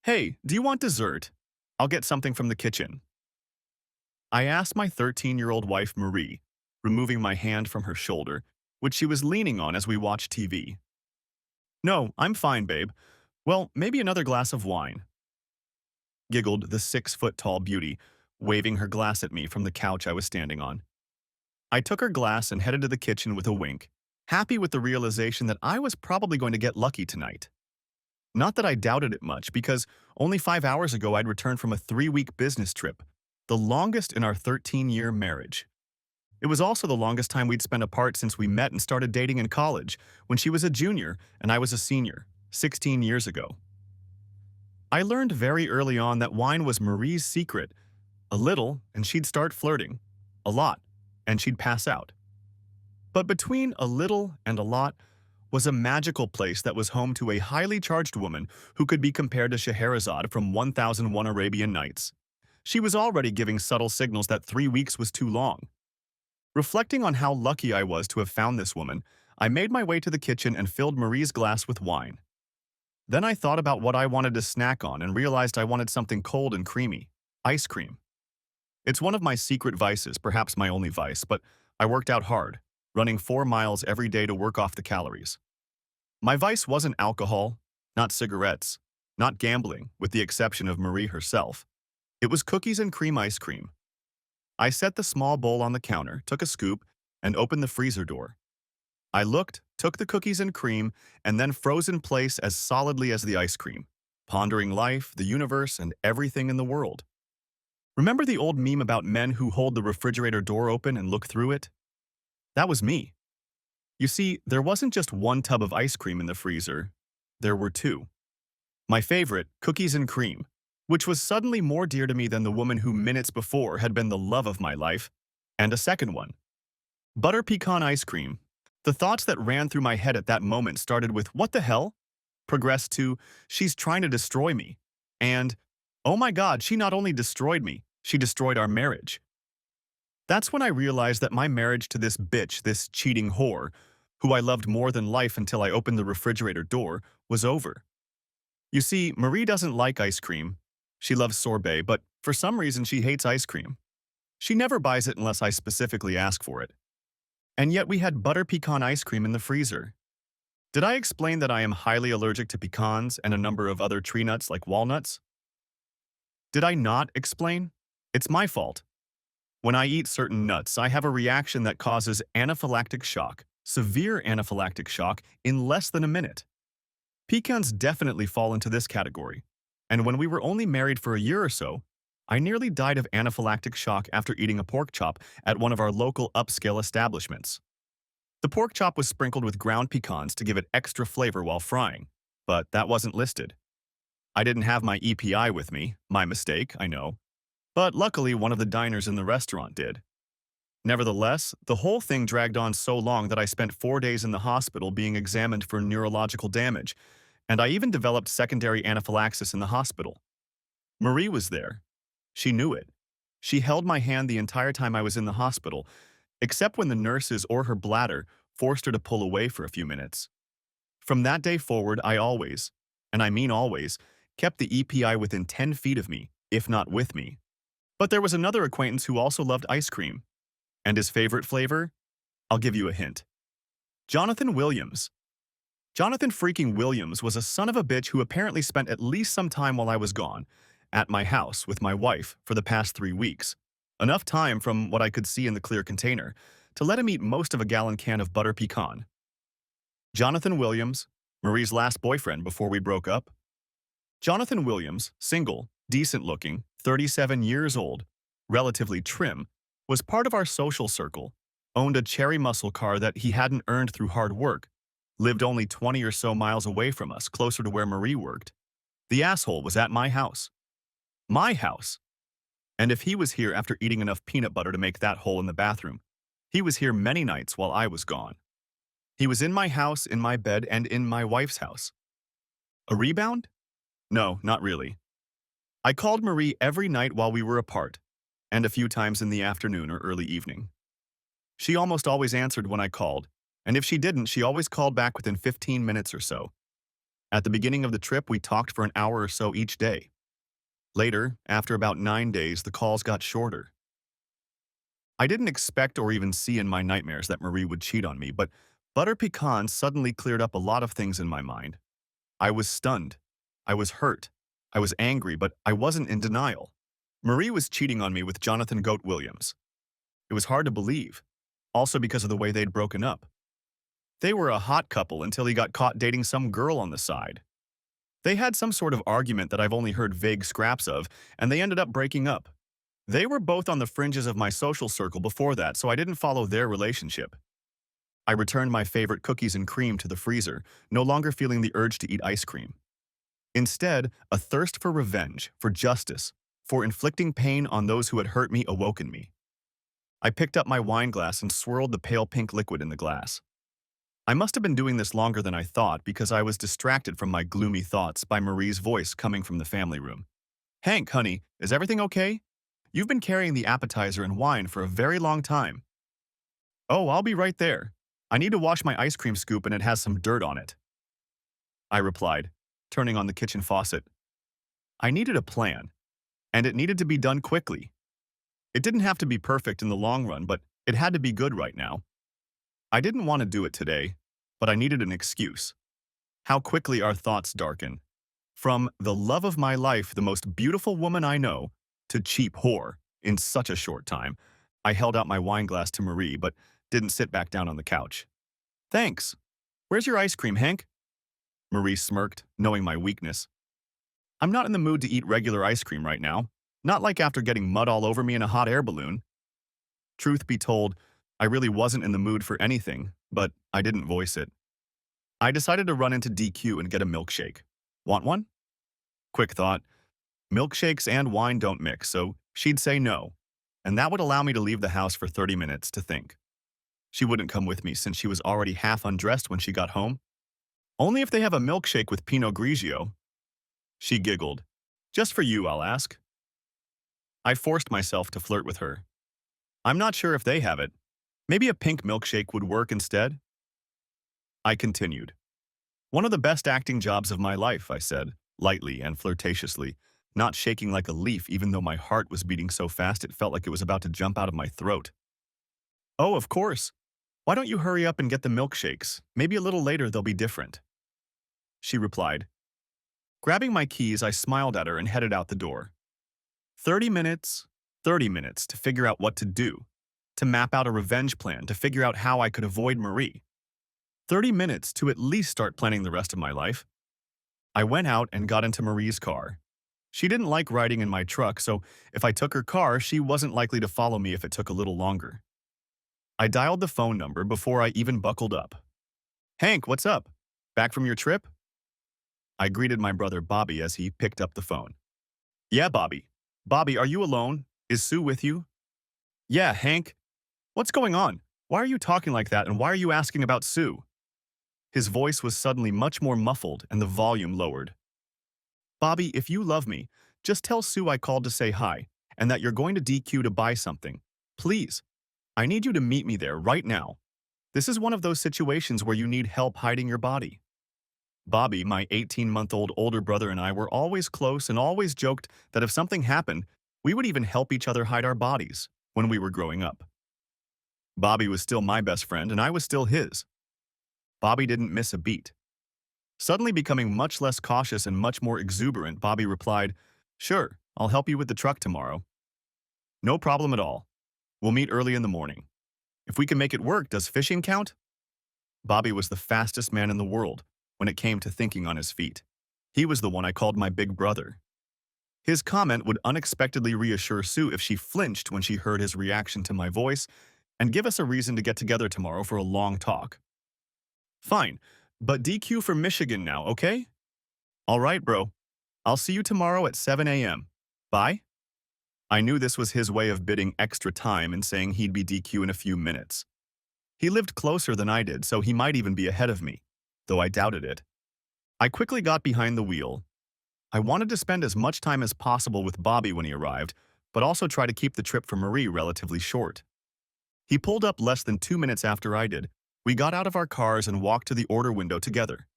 Hey, do you want dessert? I'll get something from the kitchen. I asked my 13-year-old wife Marie, removing my hand from her shoulder, which she was leaning on as we watched TV. No, I'm fine, babe. Well, maybe another glass of wine, giggled the 6-foot-tall beauty, waving her glass at me from the couch I was standing on. I took her glass and headed to the kitchen with a wink, happy with the realization that I was probably going to get lucky tonight. Not that I doubted it much, because only 5 hours ago I'd returned from a 3-week business trip, the longest in our 13-year marriage. It was also the longest time we'd spent apart since we met and started dating in college, when she was a junior and I was a senior, 16 years ago. I learned very early on that wine was Marie's secret. A little, and she'd start flirting. A lot, and she'd pass out. But between a little and a lot was a magical place that was home to a highly charged woman who could be compared to Scheherazade from 1001 Arabian Nights. She was already giving subtle signals that 3 weeks was too long. Reflecting on how lucky I was to have found this woman, I made my way to the kitchen and filled Marie's glass with wine. Then I thought about what I wanted to snack on and realized I wanted something cold and creamy. Ice cream. It's one of my secret vices, perhaps my only vice, but I worked out hard, running 4 miles every day to work off the calories. My vice wasn't alcohol, not cigarettes, not gambling, with the exception of Marie herself. It was cookies and cream ice cream. I set the small bowl on the counter, took a scoop, and opened the freezer door. I looked, took the cookies and cream, and then froze in place as solidly as the ice cream, pondering life, the universe, and everything in the world. Remember the old meme about men who hold the refrigerator door open and look through it? That was me. You see, there wasn't just one tub of ice cream in the freezer. There were two. My favorite, cookies and cream, which was suddenly more dear to me than the woman who minutes before had been the love of my life, and a second one, butter pecan ice cream. The thoughts that ran through my head at that moment started with, what the hell? Progressed to, she's trying to destroy me. And, oh my God, she not only destroyed me, she destroyed our marriage. That's when I realized that my marriage to this bitch, this cheating whore, who I loved more than life until I opened the refrigerator door, was over. You see, Marie doesn't like ice cream. She loves sorbet, but for some reason she hates ice cream. She never buys it unless I specifically ask for it. And yet we had butter pecan ice cream in the freezer. Did I explain that I am highly allergic to pecans and a number of other tree nuts like walnuts? Did I not explain? It's my fault. When I eat certain nuts, I have a reaction that causes anaphylactic shock, severe anaphylactic shock, in less than a minute. Pecans definitely fall into this category. And when we were only married for a year or so, I nearly died of anaphylactic shock after eating a pork chop at one of our local upscale establishments. The pork chop was sprinkled with ground pecans to give it extra flavor while frying, but that wasn't listed. I didn't have my EPI with me, my mistake, I know. But luckily, one of the diners in the restaurant did. Nevertheless, the whole thing dragged on so long that I spent 4 days in the hospital being examined for neurological damage, and I even developed secondary anaphylaxis in the hospital. Marie was there. She knew it. She held my hand the entire time I was in the hospital, except when the nurses or her bladder forced her to pull away for a few minutes. From that day forward, I always, and I mean always, kept the EPI within 10 feet of me, if not with me. But there was another acquaintance who also loved ice cream. And his favorite flavor? I'll give you a hint. Jonathan Williams. Jonathan freaking Williams was a son of a bitch who apparently spent at least some time while I was gone, at my house with my wife for the past 3 weeks. Enough time, from what I could see in the clear container, to let him eat most of a gallon can of butter pecan. Jonathan Williams, Marie's last boyfriend before we broke up. Jonathan Williams, single, decent-looking, 37 years old, relatively trim, was part of our social circle, owned a cherry muscle car that he hadn't earned through hard work, lived only 20 or so miles away from us, closer to where Marie worked. The asshole was at my house. My house. And if he was here after eating enough peanut butter to make that hole in the bathroom, he was here many nights while I was gone. He was in my house, in my bed, and in my wife's house. A rebound? No, not really. I called Marie every night while we were apart, and a few times in the afternoon or early evening. She almost always answered when I called, and if she didn't, she always called back within 15 minutes or so. At the beginning of the trip, we talked for an hour or so each day. Later, after about 9 days, the calls got shorter. I didn't expect or even see in my nightmares that Marie would cheat on me, but butter pecans suddenly cleared up a lot of things in my mind. I was stunned. I was hurt. I was angry, but I wasn't in denial. Marie was cheating on me with Jonathan Goat Williams. It was hard to believe, also because of the way they'd broken up. They were a hot couple until he got caught dating some girl on the side. They had some sort of argument that I've only heard vague scraps of, and they ended up breaking up. They were both on the fringes of my social circle before that, so I didn't follow their relationship. I returned my favorite cookies and cream to the freezer, no longer feeling the urge to eat ice cream. Instead, a thirst for revenge, for justice, for inflicting pain on those who had hurt me awoke in me. I picked up my wine glass and swirled the pale pink liquid in the glass. I must have been doing this longer than I thought because I was distracted from my gloomy thoughts by Marie's voice coming from the family room. "Hank, honey, is everything okay? You've been carrying the appetizer and wine for a very long time." "Oh, I'll be right there. I need to wash my ice cream scoop and it has some dirt on it," I replied, turning on the kitchen faucet. I needed a plan, and it needed to be done quickly. It didn't have to be perfect in the long run, but it had to be good right now. I didn't want to do it today, but I needed an excuse. How quickly our thoughts darken. From the love of my life, the most beautiful woman I know, to cheap whore in such a short time. I held out my wine glass to Marie, but didn't sit back down on the couch. "Thanks. Where's your ice cream, Hank?" Marie smirked, knowing my weakness. "I'm not in the mood to eat regular ice cream right now. Not like after getting mud all over me in a hot air balloon." Truth be told, I really wasn't in the mood for anything, but I didn't voice it. I decided to run into DQ and get a milkshake. "Want one?" Quick thought. Milkshakes and wine don't mix, so she'd say no, and that would allow me to leave the house for 30 minutes to think. She wouldn't come with me since she was already half undressed when she got home. "Only if they have a milkshake with Pinot Grigio." She giggled. "Just for you, I'll ask." I forced myself to flirt with her. "I'm not sure if they have it. Maybe a pink milkshake would work instead?" I continued. "One of the best acting jobs of my life," I said, lightly and flirtatiously, not shaking like a leaf even though my heart was beating so fast it felt like it was about to jump out of my throat. "Oh, of course. Why don't you hurry up and get the milkshakes? Maybe a little later they'll be different," she replied. Grabbing my keys, I smiled at her and headed out the door. 30 minutes, 30 minutes to figure out what to do, to map out a revenge plan, to figure out how I could avoid Marie. 30 minutes to at least start planning the rest of my life. I went out and got into Marie's car. She didn't like riding in my truck, so if I took her car, she wasn't likely to follow me if it took a little longer. I dialed the phone number before I even buckled up. "Hank, what's up? Back from your trip?" I greeted my brother Bobby as he picked up the phone. "Yeah, Bobby. Bobby, are you alone? Is Sue with you?" "Yeah, Hank. What's going on? Why are you talking like that and why are you asking about Sue?" His voice was suddenly much more muffled and the volume lowered. "Bobby, if you love me, just tell Sue I called to say hi and that you're going to DQ to buy something. Please. I need you to meet me there right now. This is one of those situations where you need help hiding your body." Bobby, my 18-month-old older brother, and I were always close and always joked that if something happened, we would even help each other hide our bodies when we were growing up. Bobby was still my best friend and I was still his. Bobby didn't miss a beat. Suddenly becoming much less cautious and much more exuberant, Bobby replied, "Sure, I'll help you with the truck tomorrow." "No problem at all. We'll meet early in the morning. If we can make it work, does fishing count?" Bobby was the fastest man in the world when it came to thinking on his feet. He was the one I called my big brother. His comment would unexpectedly reassure Sue if she flinched when she heard his reaction to my voice and give us a reason to get together tomorrow for a long talk. "Fine, but DQ for Michigan now, okay?" "All right, bro. I'll see you tomorrow at 7 a.m. Bye?" I knew this was his way of bidding extra time and saying he'd be DQ in a few minutes. He lived closer than I did, so he might even be ahead of me, though I doubted it. I quickly got behind the wheel. I wanted to spend as much time as possible with Bobby when he arrived, but also try to keep the trip for Marie relatively short. He pulled up less than 2 minutes after I did. We got out of our cars and walked to the order window together.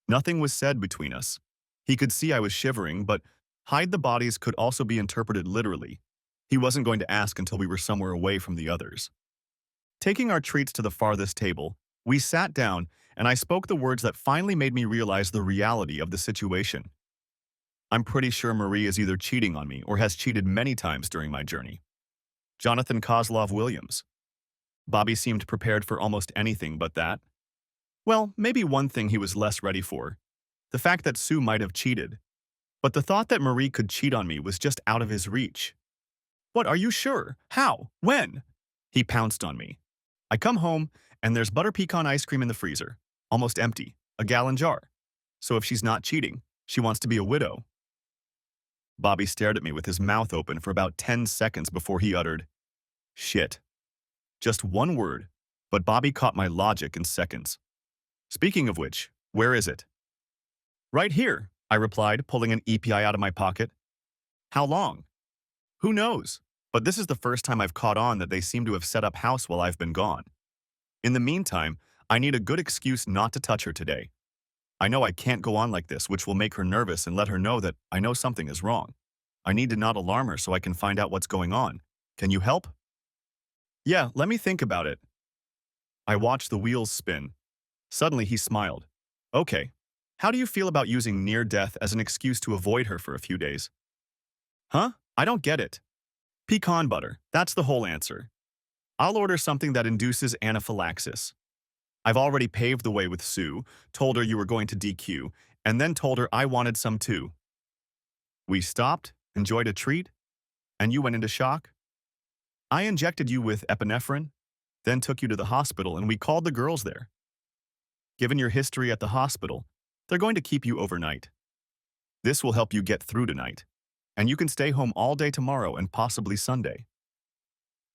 Nothing was said between us. He could see I was shivering, but hide the bodies could also be interpreted literally. He wasn't going to ask until we were somewhere away from the others. Taking our treats to the farthest table, we sat down and I spoke the words that finally made me realize the reality of the situation. I'm pretty sure Marie is either cheating on me or has cheated many times during my journey. Jonathan Kozlov Williams. Bobby seemed prepared for almost anything but that. Well, maybe one thing he was less ready for. The fact that Sue might have cheated. But the thought that Marie could cheat on me was just out of his reach. What, are you sure? How? When? He pounced on me. I come home, and there's butter pecan ice cream in the freezer. Almost empty. A gallon jar. So if she's not cheating, she wants to be a widow. Bobby stared at me with his mouth open for about 10 seconds before he uttered, "Shit." Just one word, but Bobby caught my logic in seconds. Speaking of which, where is it? Right here, I replied, pulling an EPI out of my pocket. How long? Who knows? But this is the first time I've caught on that they seem to have set up house while I've been gone. In the meantime, I need a good excuse not to touch her today. I know I can't go on like this, which will make her nervous and let her know that I know something is wrong. I need to not alarm her so I can find out what's going on. Can you help? Yeah, let me think about it. I watched the wheels spin. Suddenly he smiled. Okay. How do you feel about using near death as an excuse to avoid her for a few days? Huh? I don't get it. Pecan butter. That's the whole answer. I'll order something that induces anaphylaxis. I've already paved the way with Sue, told her you were going to DQ, and then told her I wanted some too. We stopped, enjoyed a treat, and you went into shock? I injected you with epinephrine, then took you to the hospital and we called the girls there. Given your history at the hospital, they're going to keep you overnight. This will help you get through tonight, and you can stay home all day tomorrow and possibly Sunday.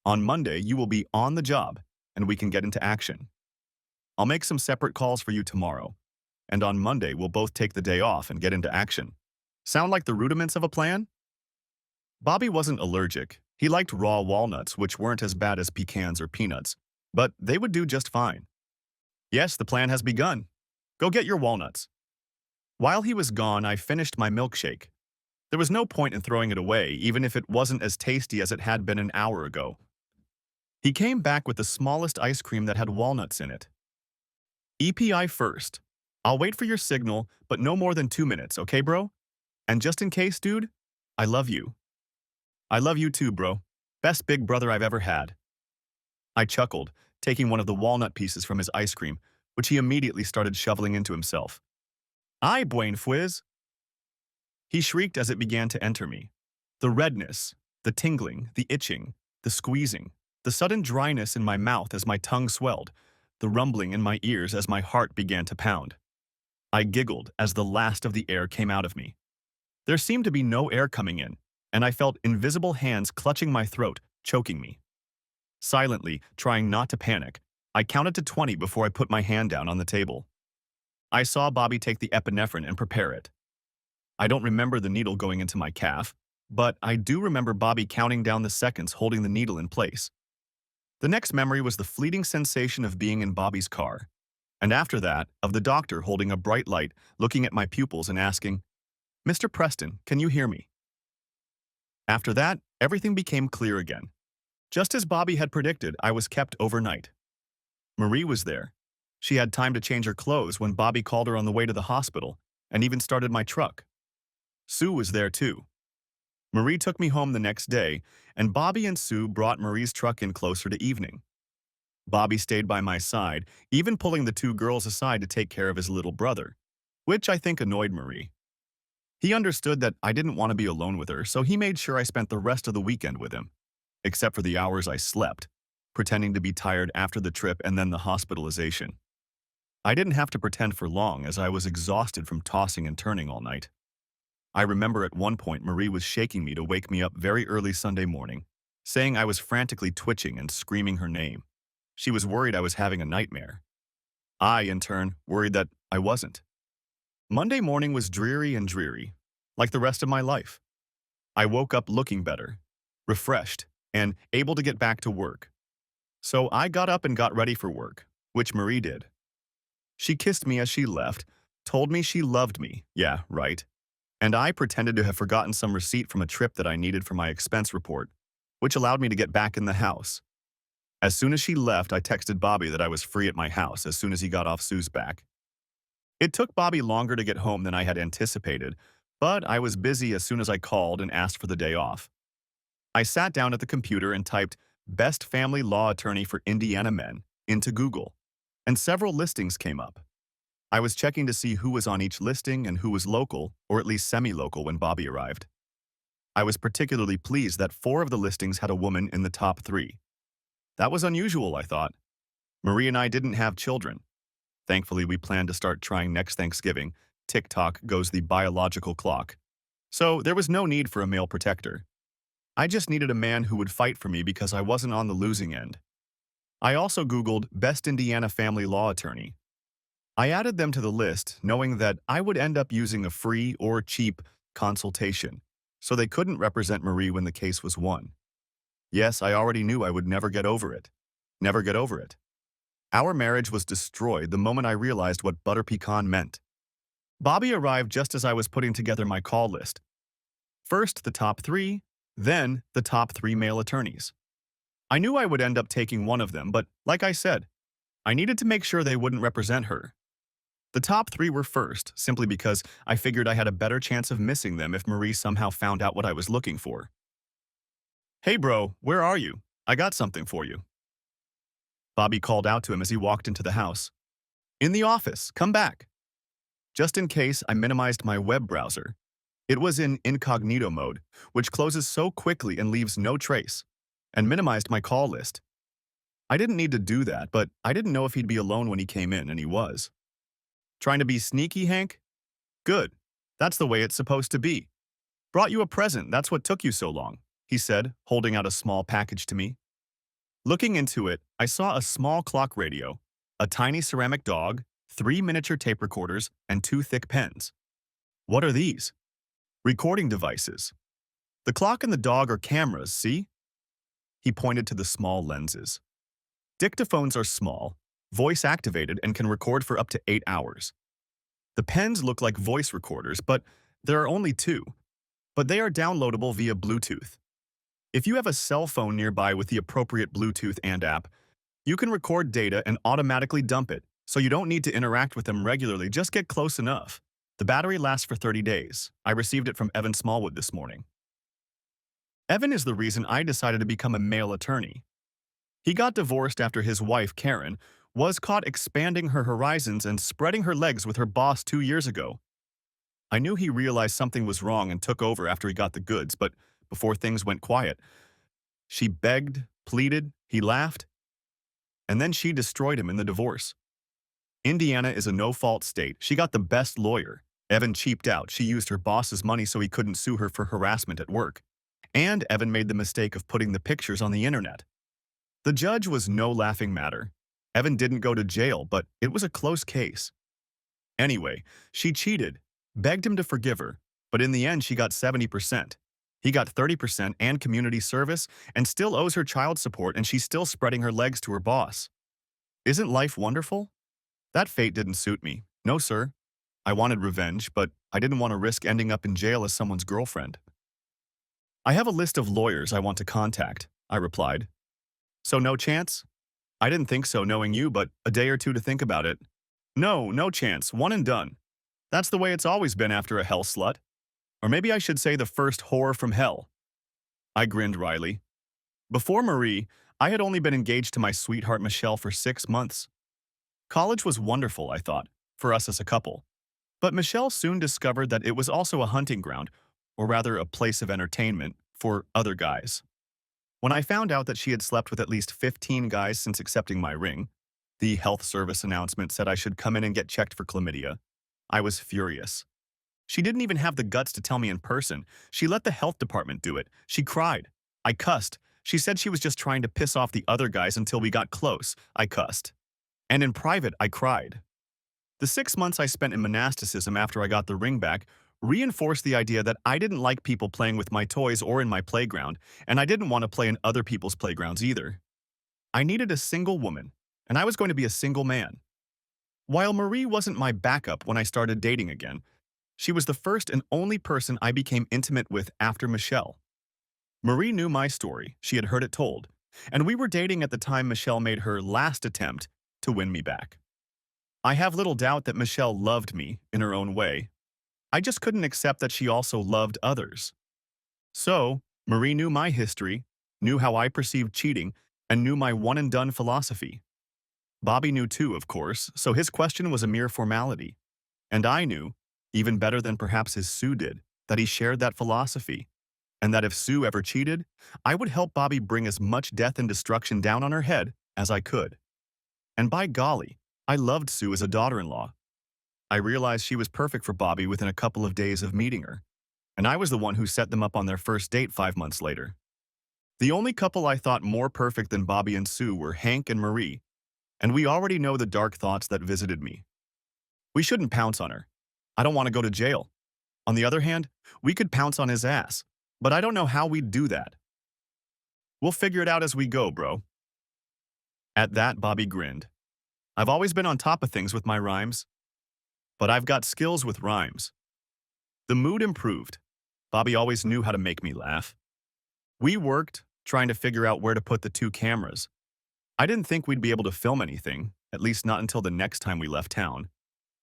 On Monday, you will be on the job, and we can get into action. I'll make some separate calls for you tomorrow, and on Monday we'll both take the day off and get into action. Sound like the rudiments of a plan? Bobby wasn't allergic. He liked raw walnuts, which weren't as bad as pecans or peanuts, but they would do just fine. Yes, the plan has begun. Go get your walnuts. While he was gone, I finished my milkshake. There was no point in throwing it away, even if it wasn't as tasty as it had been an hour ago. He came back with the smallest ice cream that had walnuts in it. EPI first. I'll wait for your signal, but no more than 2 minutes, okay, bro? And just in case, dude, I love you. I love you too, bro. Best big brother I've ever had. I chuckled, taking one of the walnut pieces from his ice cream, which he immediately started shoveling into himself. Ay, buen fizz! He shrieked as it began to enter me. The redness, the tingling, the itching, the squeezing, the sudden dryness in my mouth as my tongue swelled, the rumbling in my ears as my heart began to pound. I giggled as the last of the air came out of me. There seemed to be no air coming in, and I felt invisible hands clutching my throat, choking me. Silently, trying not to panic, I counted to 20 before I put my hand down on the table. I saw Bobby take the epinephrine and prepare it. I don't remember the needle going into my calf, but I do remember Bobby counting down the seconds holding the needle in place. The next memory was the fleeting sensation of being in Bobby's car, and after that, of the doctor holding a bright light, looking at my pupils and asking, "Mr. Preston, can you hear me?" After that, everything became clear again. Just as Bobby had predicted, I was kept overnight. Marie was there. She had time to change her clothes when Bobby called her on the way to the hospital, and even started my truck. Sue was there too. Marie took me home the next day, and Bobby and Sue brought Marie's truck in closer to evening. Bobby stayed by my side, even pulling the two girls aside to take care of his little brother, which I think annoyed Marie. He understood that I didn't want to be alone with her, so he made sure I spent the rest of the weekend with him, except for the hours I slept, pretending to be tired after the trip and then the hospitalization. I didn't have to pretend for long as I was exhausted from tossing and turning all night. I remember at one point Marie was shaking me to wake me up very early Sunday morning, saying I was frantically twitching and screaming her name. She was worried I was having a nightmare. I, in turn, worried that I wasn't. Monday morning was dreary, like the rest of my life. I woke up looking better, refreshed, and able to get back to work. So I got up and got ready for work, which Marie did. She kissed me as she left, Told me she loved me. Yeah, right. And I pretended to have forgotten some receipt from a trip that I needed for my expense report, which allowed me to get back in the house. As soon as she left, I texted Bobby that I was free at my house as soon as he got off Sue's back. It took Bobby longer to get home than I had anticipated, but I was busy as soon as I called and asked for the day off. I sat down at the computer and typed "Best Family Law Attorney for Indiana Men" into Google, and several listings came up. I was checking to see who was on each listing and who was local, or at least semi-local, when Bobby arrived. I was particularly pleased that 4 of the listings had a woman in the top 3. That was unusual, I thought. Marie and I didn't have children. Thankfully, we planned to start trying next Thanksgiving. Tick-tock goes the biological clock. So there was no need for a male protector. I just needed a man who would fight for me because I wasn't on the losing end. I also Googled Best Indiana Family Law Attorney. I added them to the list, knowing that I would end up using a free or cheap consultation, so they couldn't represent Marie when the case was won. Yes, I already knew I would never get over it. Never get over it. Our marriage was destroyed the moment I realized what butter pecan meant. Bobby arrived just as I was putting together my call list. First the top 3, then the top 3 male attorneys. I knew I would end up taking one of them, but like I said, I needed to make sure they wouldn't represent her. The top 3 were first, simply because I figured I had a better chance of missing them if Marie somehow found out what I was looking for. "Hey bro, where are you? I got something for you." Bobby called out to him as he walked into the house. "In the office, come back." Just in case, I minimized my web browser. It was in incognito mode, which closes so quickly and leaves no trace, and minimized my call list. I didn't need to do that, but I didn't know if he'd be alone when he came in, and he was. "Trying to be sneaky, Hank? Good. That's the way it's supposed to be. Brought you a present, that's what took you so long," he said, holding out a small package to me. Looking into it, I saw a small clock radio, a tiny ceramic dog, 3 miniature tape recorders, and 2 thick pens. "What are these?" "Recording devices. The clock and the dog are cameras, see?" He pointed to the small lenses. "Dictaphones are small, voice-activated, and can record for up to 8 hours. The pens look like voice recorders, but there are only 2. But they are downloadable via Bluetooth. If you have a cell phone nearby with the appropriate Bluetooth and app, you can record data and automatically dump it, so you don't need to interact with them regularly, just get close enough. The battery lasts for 30 days. I received it from Evan Smallwood this morning." Evan is the reason I decided to become a male attorney. He got divorced after his wife, Karen, was caught expanding her horizons and spreading her legs with her boss 2 years ago. I knew he realized something was wrong and took over after he got the goods, but before things went quiet, she begged, pleaded, he laughed, and then she destroyed him in the divorce. Indiana is a no-fault state. She got the best lawyer. Evan cheaped out. She used her boss's money so he couldn't sue her for harassment at work. And Evan made the mistake of putting the pictures on the internet. The judge was no laughing matter. Evan didn't go to jail, but it was a close case. Anyway, she cheated, begged him to forgive her, but in the end she got 70%. He got 30% and community service, and still owes her child support, and she's still spreading her legs to her boss. Isn't life wonderful? That fate didn't suit me. No, sir. I wanted revenge, but I didn't want to risk ending up in jail as someone's girlfriend. "I have a list of lawyers I want to contact," I replied. "So no chance?" "I didn't think so knowing you, but a day or 2 to think about it." "No, no chance. One and done. That's the way it's always been after a hell slut. Or maybe I should say the first whore from hell." I grinned wryly. Before Marie, I had only been engaged to my sweetheart Michelle for 6 months. College was wonderful, I thought, for us as a couple. But Michelle soon discovered that it was also a hunting ground, or rather a place of entertainment, for other guys. When I found out that she had slept with at least 15 guys since accepting my ring, the health service announcement said I should come in and get checked for chlamydia, I was furious. She didn't even have the guts to tell me in person. She let the health department do it. She cried. I cussed. She said she was just trying to piss off the other guys until we got close. I cussed. And in private, I cried. The 6 months I spent in monasticism after I got the ring back reinforced the idea that I didn't like people playing with my toys or in my playground, and I didn't want to play in other people's playgrounds either. I needed a single woman, and I was going to be a single man. While Marie wasn't my backup when I started dating again, she was the first and only person I became intimate with after Michelle. Marie knew my story, she had heard it told, and we were dating at the time Michelle made her last attempt to win me back. I have little doubt that Michelle loved me in her own way. I just couldn't accept that she also loved others. So, Marie knew my history, knew how I perceived cheating, and knew my one-and-done philosophy. Bobby knew too, of course, so his question was a mere formality. And I knew, even better than perhaps his Sue did, that he shared that philosophy, and that if Sue ever cheated, I would help Bobby bring as much death and destruction down on her head as I could. And by golly, I loved Sue as a daughter-in-law. I realized she was perfect for Bobby within a couple of days of meeting her, and I was the one who set them up on their first date 5 months later. The only couple I thought more perfect than Bobby and Sue were Hank and Marie, and we already know the dark thoughts that visited me. We shouldn't pounce on her. I don't want to go to jail. On the other hand, we could pounce on his ass, but I don't know how we'd do that. We'll figure it out as we go, bro. At that, Bobby grinned. I've always been on top of things with my rhymes, but I've got skills with rhymes. The mood improved. Bobby always knew how to make me laugh. We worked, trying to figure out where to put the 2 cameras. I didn't think we'd be able to film anything, at least not until the next time we left town.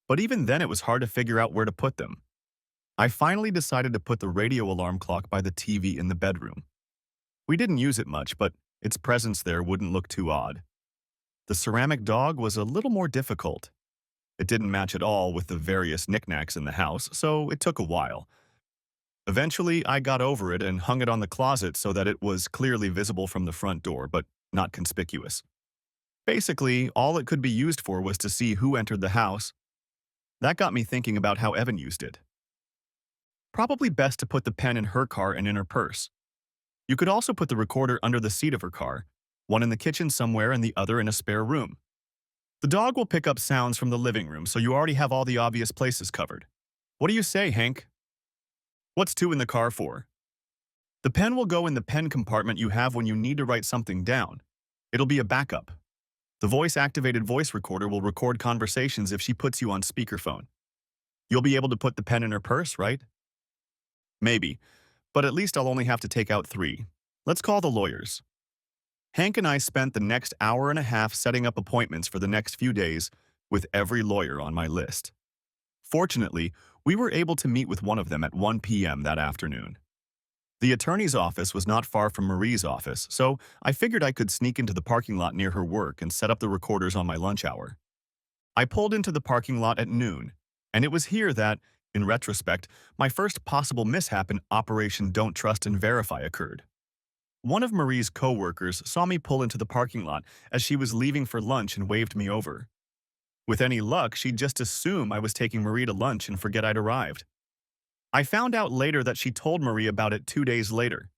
But even then it was hard to figure out where to put them. I finally decided to put the radio alarm clock by the TV in the bedroom. We didn't use it much, but its presence there wouldn't look too odd. The ceramic dog was a little more difficult. It didn't match at all with the various knickknacks in the house, so it took a while. Eventually, I got over it and hung it on the closet so that it was clearly visible from the front door, but not conspicuous. Basically, all it could be used for was to see who entered the house. That got me thinking about how Evan used it. Probably best to put the pen in her car and in her purse. You could also put the recorder under the seat of her car, one in the kitchen somewhere and the other in a spare room. The dog will pick up sounds from the living room, so you already have all the obvious places covered. What do you say, Hank? What's 2 in the car for? The pen will go in the pen compartment you have when you need to write something down. It'll be a backup. The voice-activated voice recorder will record conversations if she puts you on speakerphone. You'll be able to put the pen in her purse, right? Maybe, but at least I'll only have to take out 3. Let's call the lawyers. Hank and I spent the next hour and a half setting up appointments for the next few days with every lawyer on my list. Fortunately, we were able to meet with one of them at 1 p.m. that afternoon. The attorney's office was not far from Marie's office, so I figured I could sneak into the parking lot near her work and set up the recorders on my lunch hour. I pulled into the parking lot at noon, and it was here that, in retrospect, my first possible mishap in Operation Don't Trust and Verify occurred. One of Marie's co-workers saw me pull into the parking lot as she was leaving for lunch and waved me over. With any luck, she'd just assume I was taking Marie to lunch and forget I'd arrived. I found out later that she told Marie about it 2 days later.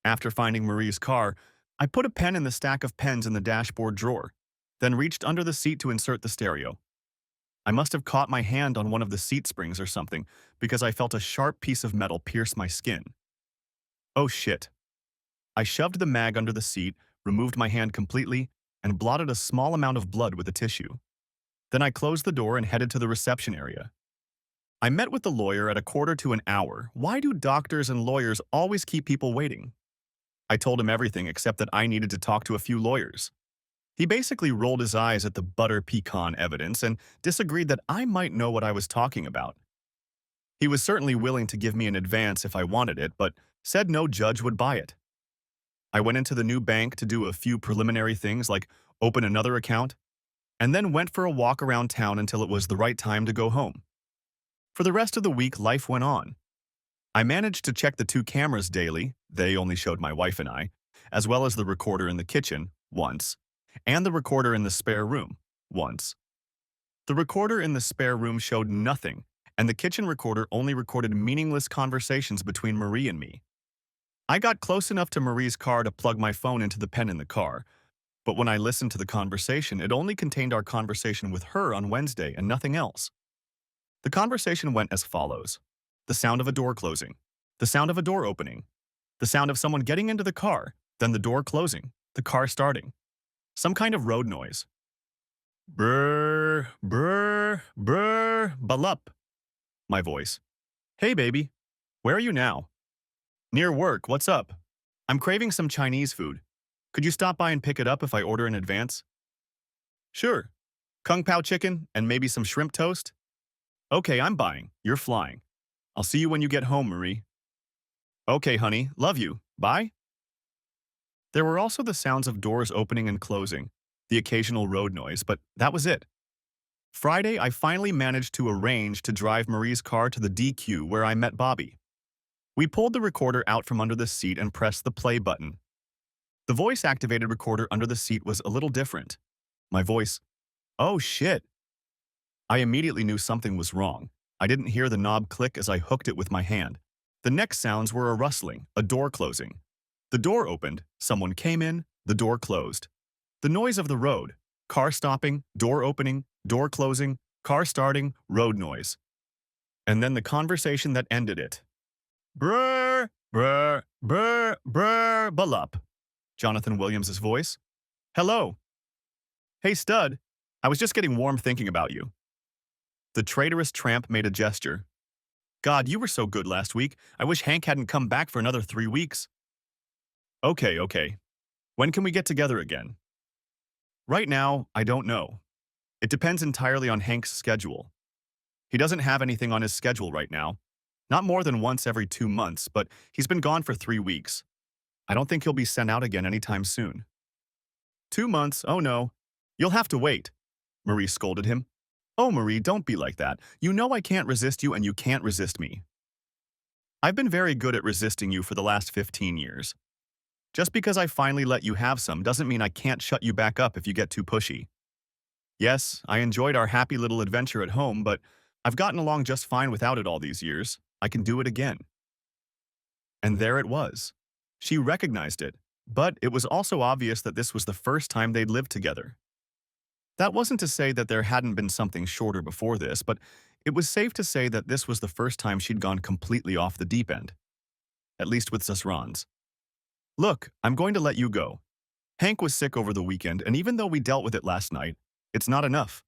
After finding Marie's car, I put a pen in the stack of pens in the dashboard drawer, then reached under the seat to insert the stereo. I must have caught my hand on one of the seat springs or something because I felt a sharp piece of metal pierce my skin. Oh shit. I shoved the mag under the seat, removed my hand completely, and blotted a small amount of blood with a tissue. Then I closed the door and headed to the reception area. I met with the lawyer at 1/4 to an hour. Why do doctors and lawyers always keep people waiting? I told him everything except that I needed to talk to a few lawyers. He basically rolled his eyes at the butter pecan evidence and disagreed that I might know what I was talking about. He was certainly willing to give me an advance if I wanted it, but said no judge would buy it. I went into the new bank to do a few preliminary things like open another account, and then went for a walk around town until it was the right time to go home. For the rest of the week, life went on. I managed to check the 2 cameras daily, they only showed my wife and I, as well as the recorder in the kitchen, once, and the recorder in the spare room, once. The recorder in the spare room showed nothing, and the kitchen recorder only recorded meaningless conversations between Marie and me. I got close enough to Marie's car to plug my phone into the pen in the car, but when I listened to the conversation, it only contained our conversation with her on Wednesday and nothing else. The conversation went as follows. The sound of a door closing, the sound of a door opening, the sound of someone getting into the car, then the door closing, the car starting, some kind of road noise. Brr, brr, brr, balup, my voice. Hey, baby. Where are you now? Near work, what's up? I'm craving some Chinese food. Could you stop by and pick it up if I order in advance? Sure. Kung Pao chicken and maybe some shrimp toast? Okay, I'm buying. You're flying. I'll see you when you get home, Marie. Okay, honey. Love you. Bye. There were also the sounds of doors opening and closing, the occasional road noise, but that was it. Friday, I finally managed to arrange to drive Marie's car to the DQ where I met Bobby. We pulled the recorder out from under the seat and pressed the play button. The voice-activated recorder under the seat was a little different. My voice, oh shit. I immediately knew something was wrong. I didn't hear the knob click as I hooked it with my hand. The next sounds were a rustling, a door closing. The door opened, someone came in, the door closed. The noise of the road, car stopping, door opening, door closing, car starting, road noise. And then the conversation that ended it. Brr, brr, brr, brr, balup. Jonathan Williams's voice. Hello. Hey, stud. I was just getting warm thinking about you. The traitorous tramp made a gesture. God, you were so good last week. I wish Hank hadn't come back for another 3 weeks. Okay. When can we get together again? Right now, I don't know. It depends entirely on Hank's schedule. He doesn't have anything on his schedule right now. Not more than once every 2 months, but he's been gone for 3 weeks. I don't think he'll be sent out again anytime soon. 2 months? Oh no. You'll have to wait. Marie scolded him. Oh, Marie, don't be like that. You know I can't resist you and you can't resist me. I've been very good at resisting you for the last 15 years. Just because I finally let you have some doesn't mean I can't shut you back up if you get too pushy. Yes, I enjoyed our happy little adventure at home, but I've gotten along just fine without it all these years. I can do it again. And there it was. She recognized it, but it was also obvious that this was the first time they'd lived together. That wasn't to say that there hadn't been something shorter before this, but it was safe to say that this was the first time she'd gone completely off the deep end. At least with Zasrans. Look, I'm going to let you go. Hank was sick over the weekend, and even though we dealt with it last night, it's not enough.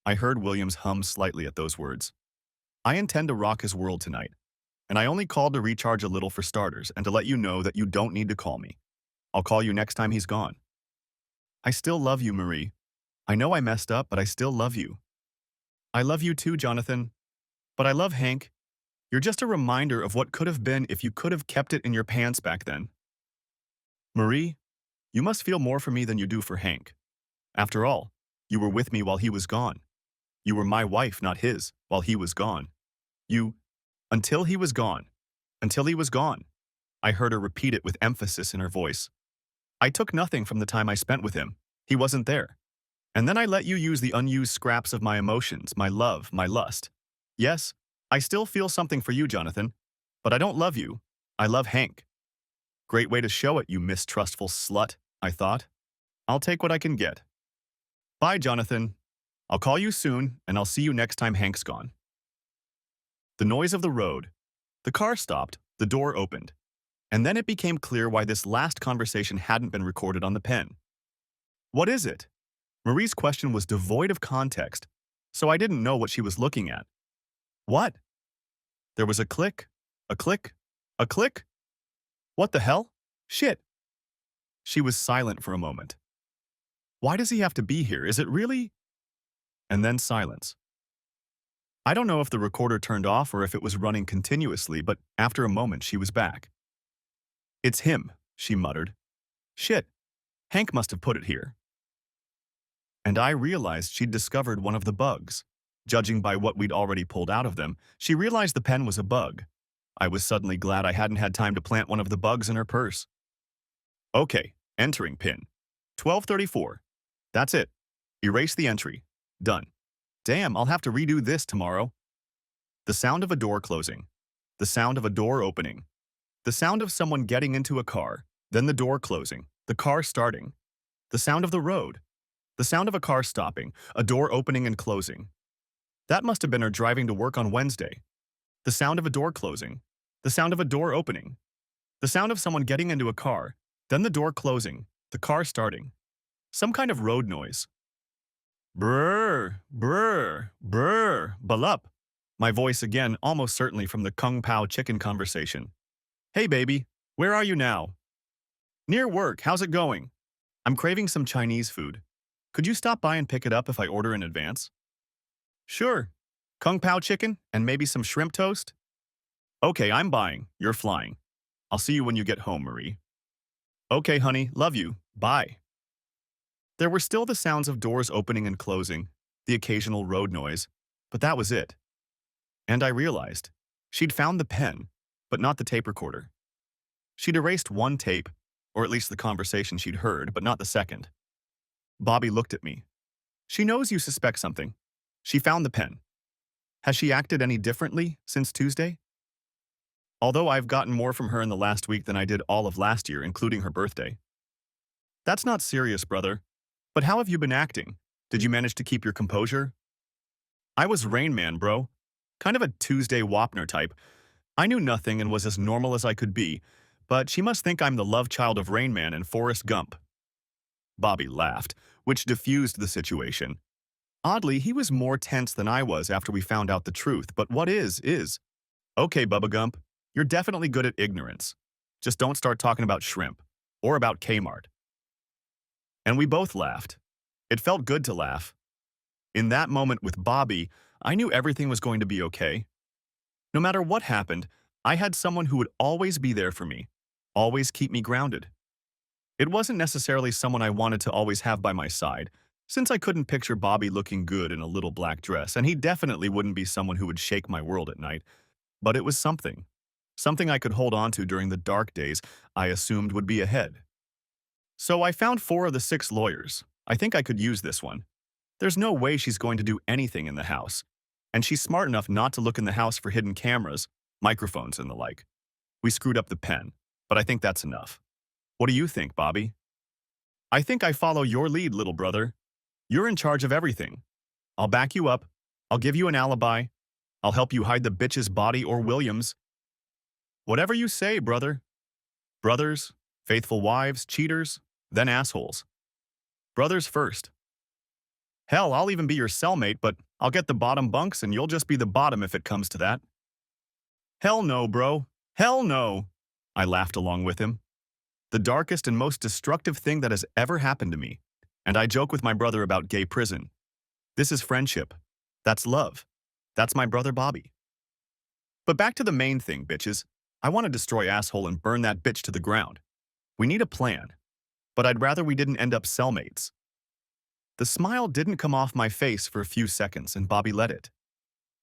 I heard Williams hum slightly at those words. I intend to rock his world tonight, and I only called to recharge a little for starters and to let you know that you don't need to call me. I'll call you next time he's gone. I still love you, Marie. I know I messed up, but I still love you. I love you too, Jonathan. But I love Hank. You're just a reminder of what could have been if you could have kept it in your pants back then. Marie, you must feel more for me than you do for Hank. After all, you were with me while he was gone. You were my wife, not his, while he was gone. Until he was gone. Until he was gone. I heard her repeat it with emphasis in her voice. I took nothing from the time I spent with him. He wasn't there. And then I let you use the unused scraps of my emotions, my love, my lust. Yes, I still feel something for you, Jonathan. But I don't love you. I love Hank. Great way to show it, you mistrustful slut, I thought. I'll take what I can get. Bye, Jonathan. I'll call you soon, and I'll see you next time Hank's gone. The noise of the road. The car stopped, the door opened. And then it became clear why this last conversation hadn't been recorded on the pen. What is it? Marie's question was devoid of context, so I didn't know what she was looking at. What? There was a click, a click, a click. What the hell? Shit. She was silent for a moment. Why does he have to be here? Is it really? And then silence. I don't know if the recorder turned off or if it was running continuously, but after a moment she was back. It's him, she muttered. Shit. Hank must have put it here. And I realized she'd discovered one of the bugs. Judging by what we'd already pulled out of them, she realized the pen was a bug. I was suddenly glad I hadn't had time to plant one of the bugs in her purse. Okay, entering pin. 1234. That's it. Erase the entry. Done. Damn, I'll have to redo this tomorrow. The sound of a door closing. The sound of a door opening. The sound of someone getting into a car, then the door closing, the car starting. The sound of the road. The sound of a car stopping, a door opening and closing. That must have been her driving to work on Wednesday. The sound of a door closing. The sound of a door opening. The sound of someone getting into a car, then the door closing, the car starting. Some kind of road noise. Brr, brr, brr, balup. My voice again, almost certainly from the Kung Pao chicken conversation. Hey baby, where are you now? Near work, how's it going? I'm craving some Chinese food. Could you stop by and pick it up if I order in advance? Sure. Kung Pao chicken and maybe some shrimp toast? Okay, I'm buying. You're flying. I'll see you when you get home, Marie. Okay, honey, love you. Bye. There were still the sounds of doors opening and closing, the occasional road noise, but that was it. And I realized she'd found the pen, but not the tape recorder. She'd erased one tape, or at least the conversation she'd heard, but not the second. Bobby looked at me. She knows you suspect something. She found the pen. Has she acted any differently since Tuesday? Although I've gotten more from her in the last week than I did all of last year, including her birthday. That's not serious, brother. But how have you been acting? Did you manage to keep your composure? I was Rain Man, bro. Kind of a Tuesday Wapner type. I knew nothing and was as normal as I could be, but she must think I'm the love child of Rain Man and Forrest Gump. Bobby laughed, which diffused the situation. Oddly, he was more tense than I was after we found out the truth, but what is. Okay, Bubba Gump, you're definitely good at ignorance. Just don't start talking about shrimp, or about Kmart. And we both laughed. It felt good to laugh. In that moment with Bobby, I knew everything was going to be okay. No matter what happened, I had someone who would always be there for me, always keep me grounded. It wasn't necessarily someone I wanted to always have by my side, since I couldn't picture Bobby looking good in a little black dress, and he definitely wouldn't be someone who would shake my world at night. But it was something. Something I could hold on to during the dark days I assumed would be ahead. So I found 4 of the 6 lawyers. I think I could use this one. There's no way she's going to do anything in the house. And she's smart enough not to look in the house for hidden cameras, microphones, and the like. We screwed up the pen, but I think that's enough. What do you think, Bobby? I think I follow your lead, little brother. You're in charge of everything. I'll back you up. I'll give you an alibi. I'll help you hide the bitch's body or Williams. Whatever you say, brother. Brothers, faithful wives, cheaters, then assholes. Brothers first. Hell, I'll even be your cellmate, but I'll get the bottom bunks and you'll just be the bottom if it comes to that. Hell no, bro. Hell no. I laughed along with him. The darkest and most destructive thing that has ever happened to me. And I joke with my brother about gay prison. This is friendship. That's love. That's my brother Bobby. But back to the main thing, bitches. I want to destroy asshole and burn that bitch to the ground. We need a plan. But I'd rather we didn't end up cellmates. The smile didn't come off my face for a few seconds, and Bobby let it.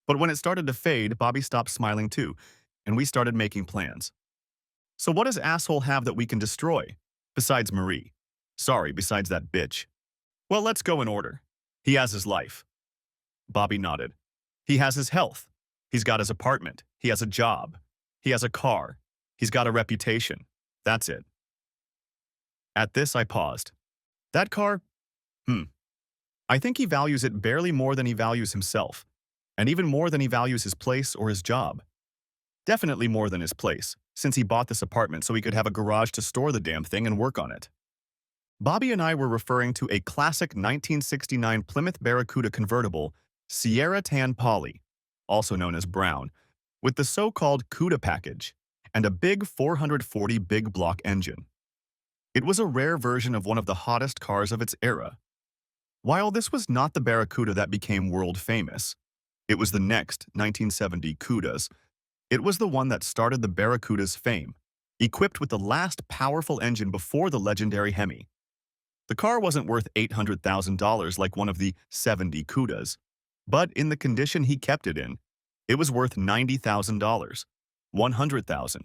But when it started to fade, Bobby stopped smiling too, and we started making plans. So what does asshole have that we can destroy? Besides Marie. Sorry, besides that bitch. Well, let's go in order. He has his life. Bobby nodded. He has his health. He's got his apartment. He has a job. He has a car. He's got a reputation. That's it. At this, I paused. That car? I think he values it barely more than he values himself, and even more than he values his place or his job. Definitely more than his place, since he bought this apartment so he could have a garage to store the damn thing and work on it. Bobby and I were referring to a classic 1969 Plymouth Barracuda convertible, Sierra Tan Poly, also known as Brown, with the so-called CUDA package, and a big 440 big block engine. It was a rare version of one of the hottest cars of its era. While this was not the Barracuda that became world famous, it was the next 1970 CUDAs. It was the one that started the Barracuda's fame, equipped with the last powerful engine before the legendary Hemi. The car wasn't worth $800,000 like one of the 70 CUDAs, but in the condition he kept it in, it was worth $90,000, $100,000.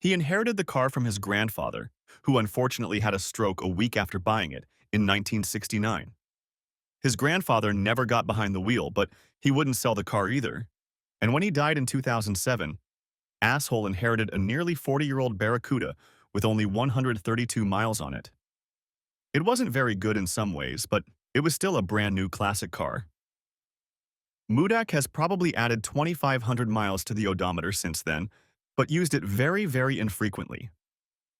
He inherited the car from his grandfather, who unfortunately had a stroke a week after buying it in 1969. His grandfather never got behind the wheel, but he wouldn't sell the car either. And when he died in 2007, Asshole inherited a nearly 40-year-old Barracuda with only 132 miles on it. It wasn't very good in some ways, but it was still a brand new classic car. Mudak has probably added 2,500 miles to the odometer since then, but used it very, very infrequently.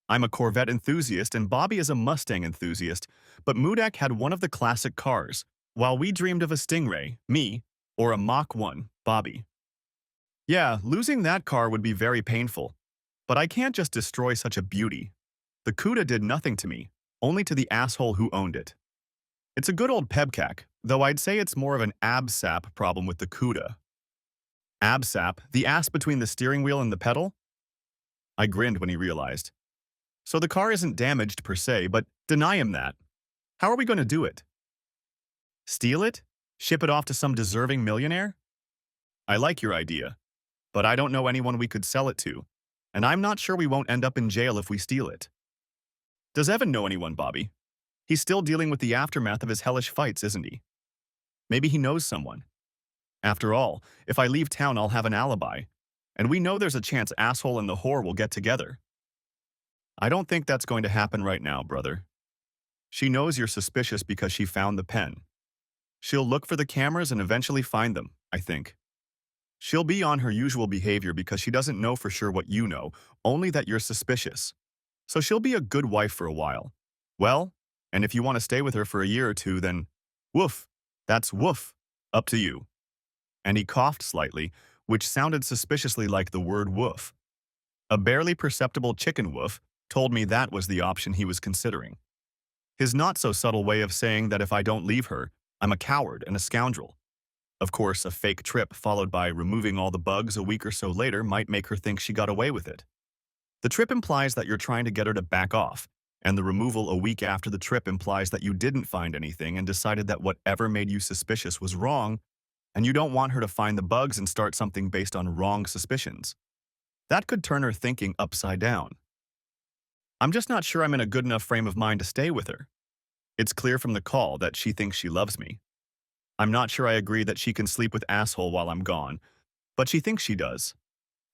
I'm a Corvette enthusiast and Bobby is a Mustang enthusiast, but Mudak had one of the classic cars, while we dreamed of a Stingray, me, or a Mach 1, Bobby. Yeah, losing that car would be very painful, but I can't just destroy such a beauty. The CUDA did nothing to me, only to the asshole who owned it. It's a good old pebcac, though I'd say it's more of an absap problem with the CUDA. Absap, the ass between the steering wheel and the pedal? I grinned when he realized. So the car isn't damaged per se, but deny him that. How are we going to do it? Steal it? Ship it off to some deserving millionaire? I like your idea, but I don't know anyone we could sell it to, and I'm not sure we won't end up in jail if we steal it. Does Evan know anyone, Bobby? He's still dealing with the aftermath of his hellish fights, isn't he? Maybe he knows someone. After all, if I leave town, I'll have an alibi, and we know there's a chance Asshole and the whore will get together. I don't think that's going to happen right now, brother. She knows you're suspicious because she found the pen. She'll look for the cameras and eventually find them, I think. She'll be on her usual behavior because she doesn't know for sure what you know, only that you're suspicious. So she'll be a good wife for a while. Well, and if you want to stay with her for a year or two, then woof, that's woof, up to you. And he coughed slightly, which sounded suspiciously like the word woof. A barely perceptible chicken woof told me that was the option he was considering. His not-so-subtle way of saying that if I don't leave her, I'm a coward and a scoundrel. Of course, a fake trip followed by removing all the bugs a week or so later might make her think she got away with it. The trip implies that you're trying to get her to back off, and the removal a week after the trip implies that you didn't find anything and decided that whatever made you suspicious was wrong, and you don't want her to find the bugs and start something based on wrong suspicions. That could turn her thinking upside down. I'm just not sure I'm in a good enough frame of mind to stay with her. It's clear from the call that she thinks she loves me. I'm not sure I agree that she can sleep with Asshole while I'm gone, but she thinks she does.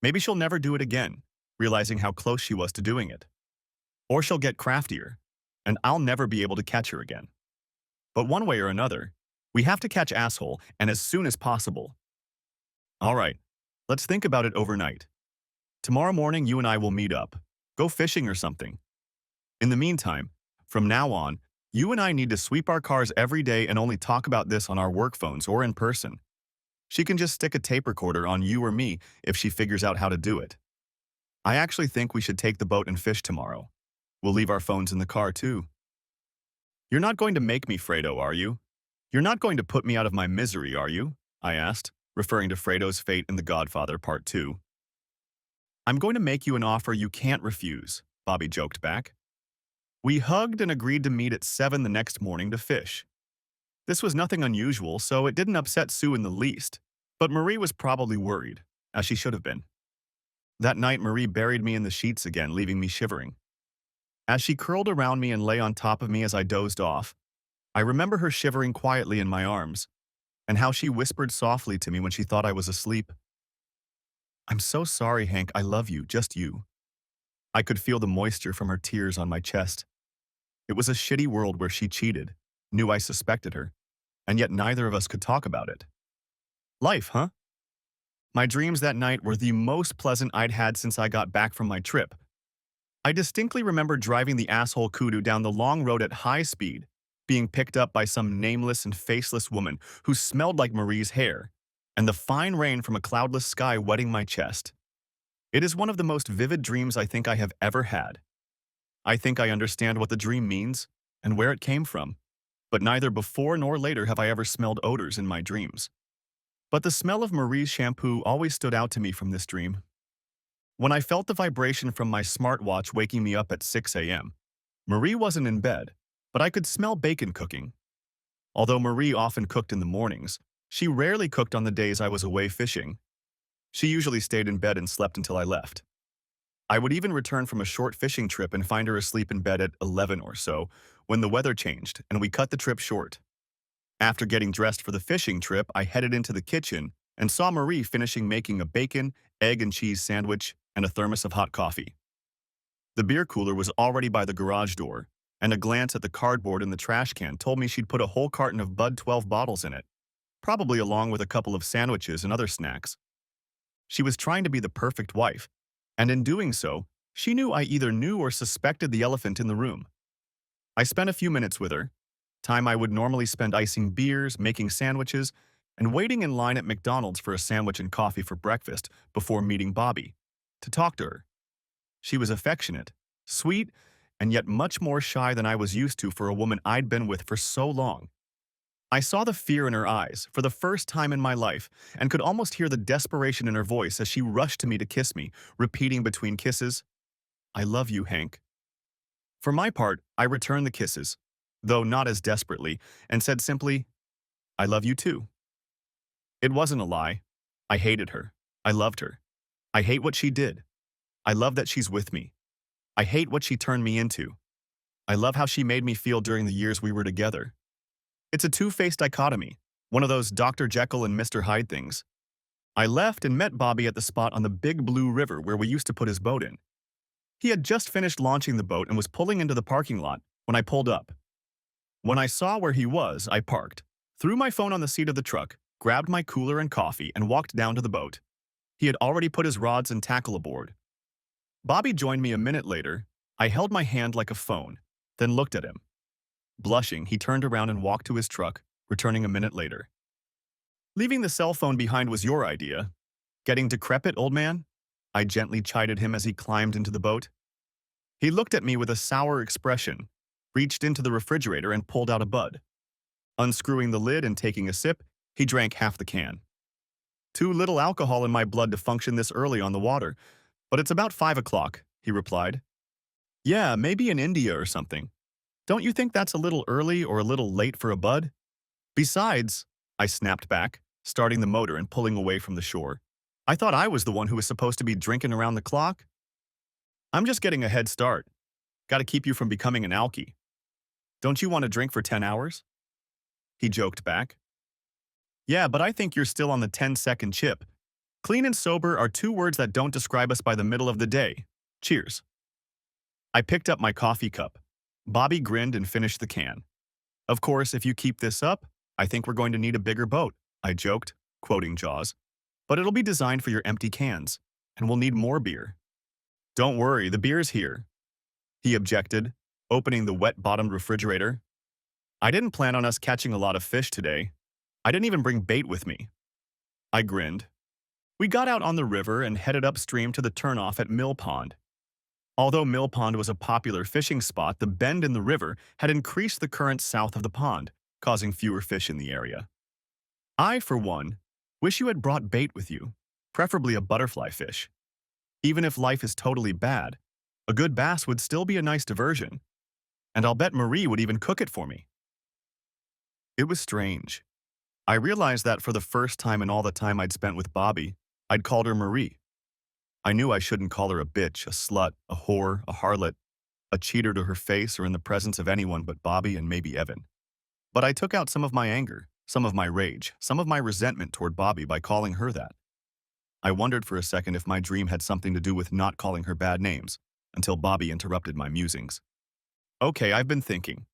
Maybe she'll never do it again, realizing how close she was to doing it. Or she'll get craftier, and I'll never be able to catch her again. But one way or another, we have to catch Asshole, and as soon as possible. All right, let's think about it overnight. Tomorrow morning, you and I will meet up, go fishing or something. In the meantime, from now on, you and I need to sweep our cars every day and only talk about this on our work phones or in person. She can just stick a tape recorder on you or me if she figures out how to do it. I actually think we should take the boat and fish tomorrow. We'll leave our phones in the car too. You're not going to make me, Fredo, are you? You're not going to put me out of my misery, are you? I asked, referring to Fredo's fate in The Godfather Part 2. I'm going to make you an offer you can't refuse, Bobby joked back. We hugged and agreed to meet at 7 the next morning to fish. This was nothing unusual, so it didn't upset Sue in the least, but Marie was probably worried, as she should have been. That night, Marie buried me in the sheets again, leaving me shivering. As she curled around me and lay on top of me as I dozed off, I remember her shivering quietly in my arms, and how she whispered softly to me when she thought I was asleep. I'm so sorry, Hank, I love you, just you. I could feel the moisture from her tears on my chest. It was a shitty world where she cheated, knew I suspected her, and yet neither of us could talk about it. Life, huh? My dreams that night were the most pleasant I'd had since I got back from my trip. I distinctly remember driving the asshole kudu down the long road at high speed, being picked up by some nameless and faceless woman who smelled like Marie's hair, and the fine rain from a cloudless sky wetting my chest. It is one of the most vivid dreams I think I have ever had. I think I understand what the dream means and where it came from, but neither before nor later have I ever smelled odors in my dreams. But the smell of Marie's shampoo always stood out to me from this dream. When I felt the vibration from my smartwatch waking me up at 6 a.m., Marie wasn't in bed, but I could smell bacon cooking. Although Marie often cooked in the mornings, she rarely cooked on the days I was away fishing. She usually stayed in bed and slept until I left. I would even return from a short fishing trip and find her asleep in bed at 11 or so when the weather changed and we cut the trip short. After getting dressed for the fishing trip, I headed into the kitchen and saw Marie finishing making a bacon, egg and cheese sandwich and a thermos of hot coffee. The beer cooler was already by the garage door, and a glance at the cardboard in the trash can told me she'd put a whole carton of Bud 12 bottles in it, probably along with a couple of sandwiches and other snacks. She was trying to be the perfect wife, and in doing so, she knew I either knew or suspected the elephant in the room. I spent a few minutes with her, Time I would normally spend icing beers, making sandwiches, and waiting in line at McDonald's for a sandwich and coffee for breakfast before meeting Bobby. To talk to her. She was affectionate, sweet, and yet much more shy than I was used to for a woman I'd been with for so long. I saw the fear in her eyes for the first time in my life and could almost hear the desperation in her voice as she rushed to me to kiss me, repeating between kisses, "I love you, Hank." For my part, I returned the kisses, though not as desperately, and said simply, "I love you too." It wasn't a lie. I hated her. I loved her. I hate what she did. I love that she's with me. I hate what she turned me into. I love how she made me feel during the years we were together. It's a two-faced dichotomy, one of those Dr. Jekyll and Mr. Hyde things. I left and met Bobby at the spot on the Big Blue River where we used to put his boat in. He had just finished launching the boat and was pulling into the parking lot when I pulled up. When I saw where he was, I parked, threw my phone on the seat of the truck, grabbed my cooler and coffee, and walked down to the boat. He had already put his rods and tackle aboard. Bobby joined me a minute later. I held my hand like a phone, then looked at him. Blushing, he turned around and walked to his truck, returning a minute later. "Leaving the cell phone behind was your idea. Getting decrepit, old man?" I gently chided him as he climbed into the boat. He looked at me with a sour expression, reached into the refrigerator and pulled out a bud. Unscrewing the lid and taking a sip, he drank half the can. "Too little alcohol in my blood to function this early on the water, but it's about 5 o'clock, he replied. "Yeah, maybe in India or something. Don't you think that's a little early or a little late for a bud? Besides," I snapped back, starting the motor and pulling away from the shore. "I thought I was the one who was supposed to be drinking around the clock? I'm just getting a head start. Got to keep you from becoming an alkie. Don't you want to drink for 10 hours? He joked back. "Yeah, but I think you're still on the 10-second chip. Clean and sober are two words that don't describe us by the middle of the day. Cheers." I picked up my coffee cup. Bobby grinned and finished the can. "Of course, if you keep this up, I think we're going to need a bigger boat," I joked, quoting Jaws. "But it'll be designed for your empty cans, and we'll need more beer." "Don't worry, the beer's here," he objected, opening the wet-bottomed refrigerator. "I didn't plan on us catching a lot of fish today. I didn't even bring bait with me." I grinned. We got out on the river and headed upstream to the turnoff at Mill Pond. Although Mill Pond was a popular fishing spot, the bend in the river had increased the current south of the pond, causing fewer fish in the area. I, for one, wish you had brought bait with you, preferably a butterfly fish. Even if life is totally bad, a good bass would still be a nice diversion, and I'll bet Marie would even cook it for me. It was strange. I realized that for the first time in all the time I'd spent with Bobby, I'd called her Marie. I knew I shouldn't call her a bitch, a slut, a whore, a harlot, a cheater to her face or in the presence of anyone but Bobby and maybe Evan. But I took out some of my anger, some of my rage, some of my resentment toward Bobby by calling her that. I wondered for a second if my dream had something to do with not calling her bad names, until Bobby interrupted my musings. "Okay, I've been thinking.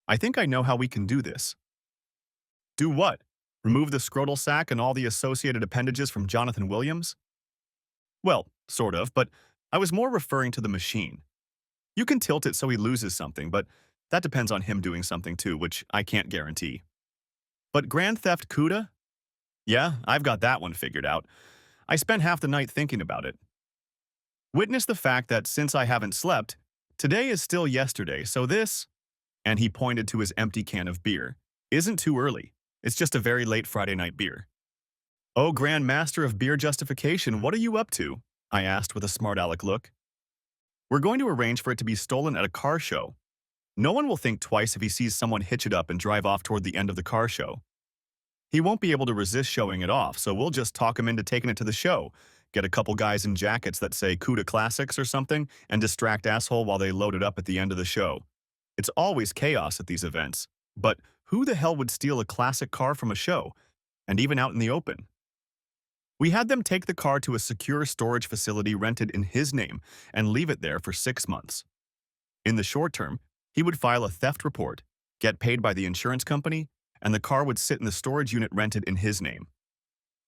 I think I know how we can do this." "Do what? Remove the scrotal sac and all the associated appendages from Jonathan Williams?" "Well, sort of, but I was more referring to the machine. You can tilt it so he loses something, but that depends on him doing something too, which I can't guarantee." "But Grand Theft CUDA? Yeah, I've got that one figured out. I spent half the night thinking about it. Witness the fact that since I haven't slept, today is still yesterday, so this," and he pointed to his empty can of beer, "isn't too early. It's just a very late Friday night beer." "Oh, Grand Master of Beer Justification, what are you up to?" I asked with a smart aleck look. "We're going to arrange for it to be stolen at a car show. No one will think twice if he sees someone hitch it up and drive off toward the end of the car show. He won't be able to resist showing it off, so we'll just talk him into taking it to the show, get a couple guys in jackets that say CUDA Classics or something, and distract asshole while they load it up at the end of the show. It's always chaos at these events, but who the hell would steal a classic car from a show, and even out in the open?" We had them take the car to a secure storage facility rented in his name and leave it there for 6 months. In the short term, he would file a theft report, get paid by the insurance company, and the car would sit in the storage unit rented in his name.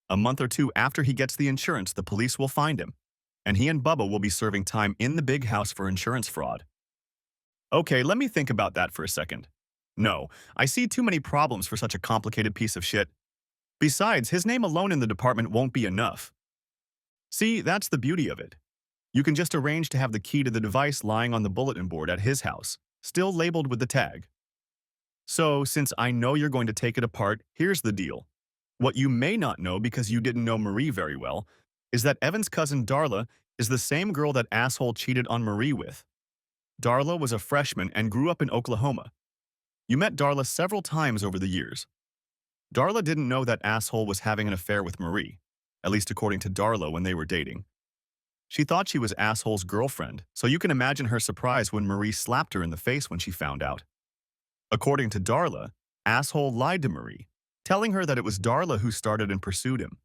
A month or two after he gets the insurance, the police will find him, and he and Bubba will be serving time in the big house for insurance fraud. "Okay, let me think about that for a second. No, I see too many problems for such a complicated piece of shit. Besides, his name alone in the department won't be enough. See, that's the beauty of it. You can just arrange to have the key to the device lying on the bulletin board at his house, still labeled with the tag. So, since I know you're going to take it apart, here's the deal. What you may not know because you didn't know Marie very well is that Evan's cousin Darla is the same girl that asshole cheated on Marie with. Darla was a freshman and grew up in Oklahoma. You met Darla several times over the years. Darla didn't know that asshole was having an affair with Marie, at least according to Darla when they were dating. She thought she was asshole's girlfriend, so you can imagine her surprise when Marie slapped her in the face when she found out. According to Darla, asshole lied to Marie, telling her that it was Darla who started and pursued him.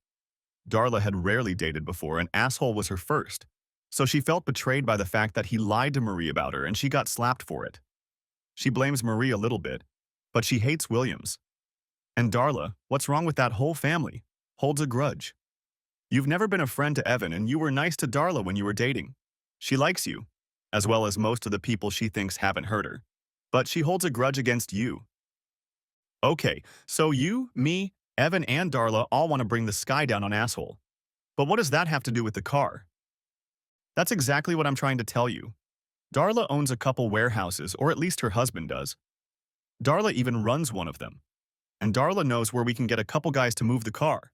Darla had rarely dated before, and asshole was her first, so she felt betrayed by the fact that he lied to Marie about her and she got slapped for it. She blames Marie a little bit, but she hates Williams. And Darla, what's wrong with that whole family, holds a grudge. You've never been a friend to Evan, and you were nice to Darla when you were dating. She likes you, as well as most of the people she thinks haven't hurt her. But she holds a grudge against you. Okay, so you, me, Evan, and Darla all want to bring the sky down on asshole. But what does that have to do with the car? That's exactly what I'm trying to tell you. Darla owns a couple warehouses, or at least her husband does. Darla even runs one of them. And Darla knows where we can get a couple guys to move the car.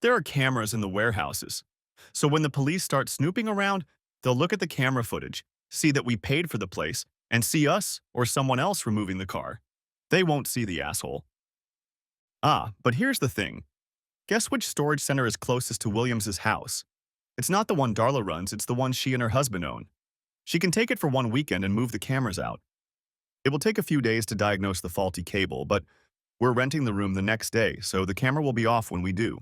There are cameras in the warehouses. So when the police start snooping around, they'll look at the camera footage, see that we paid for the place, and see us or someone else removing the car. They won't see the asshole. Ah, but here's the thing. Guess which storage center is closest to Williams's house? It's not the one Darla runs, it's the one she and her husband own. She can take it for one weekend and move the cameras out. It will take a few days to diagnose the faulty cable, but we're renting the room the next day, so the camera will be off when we do.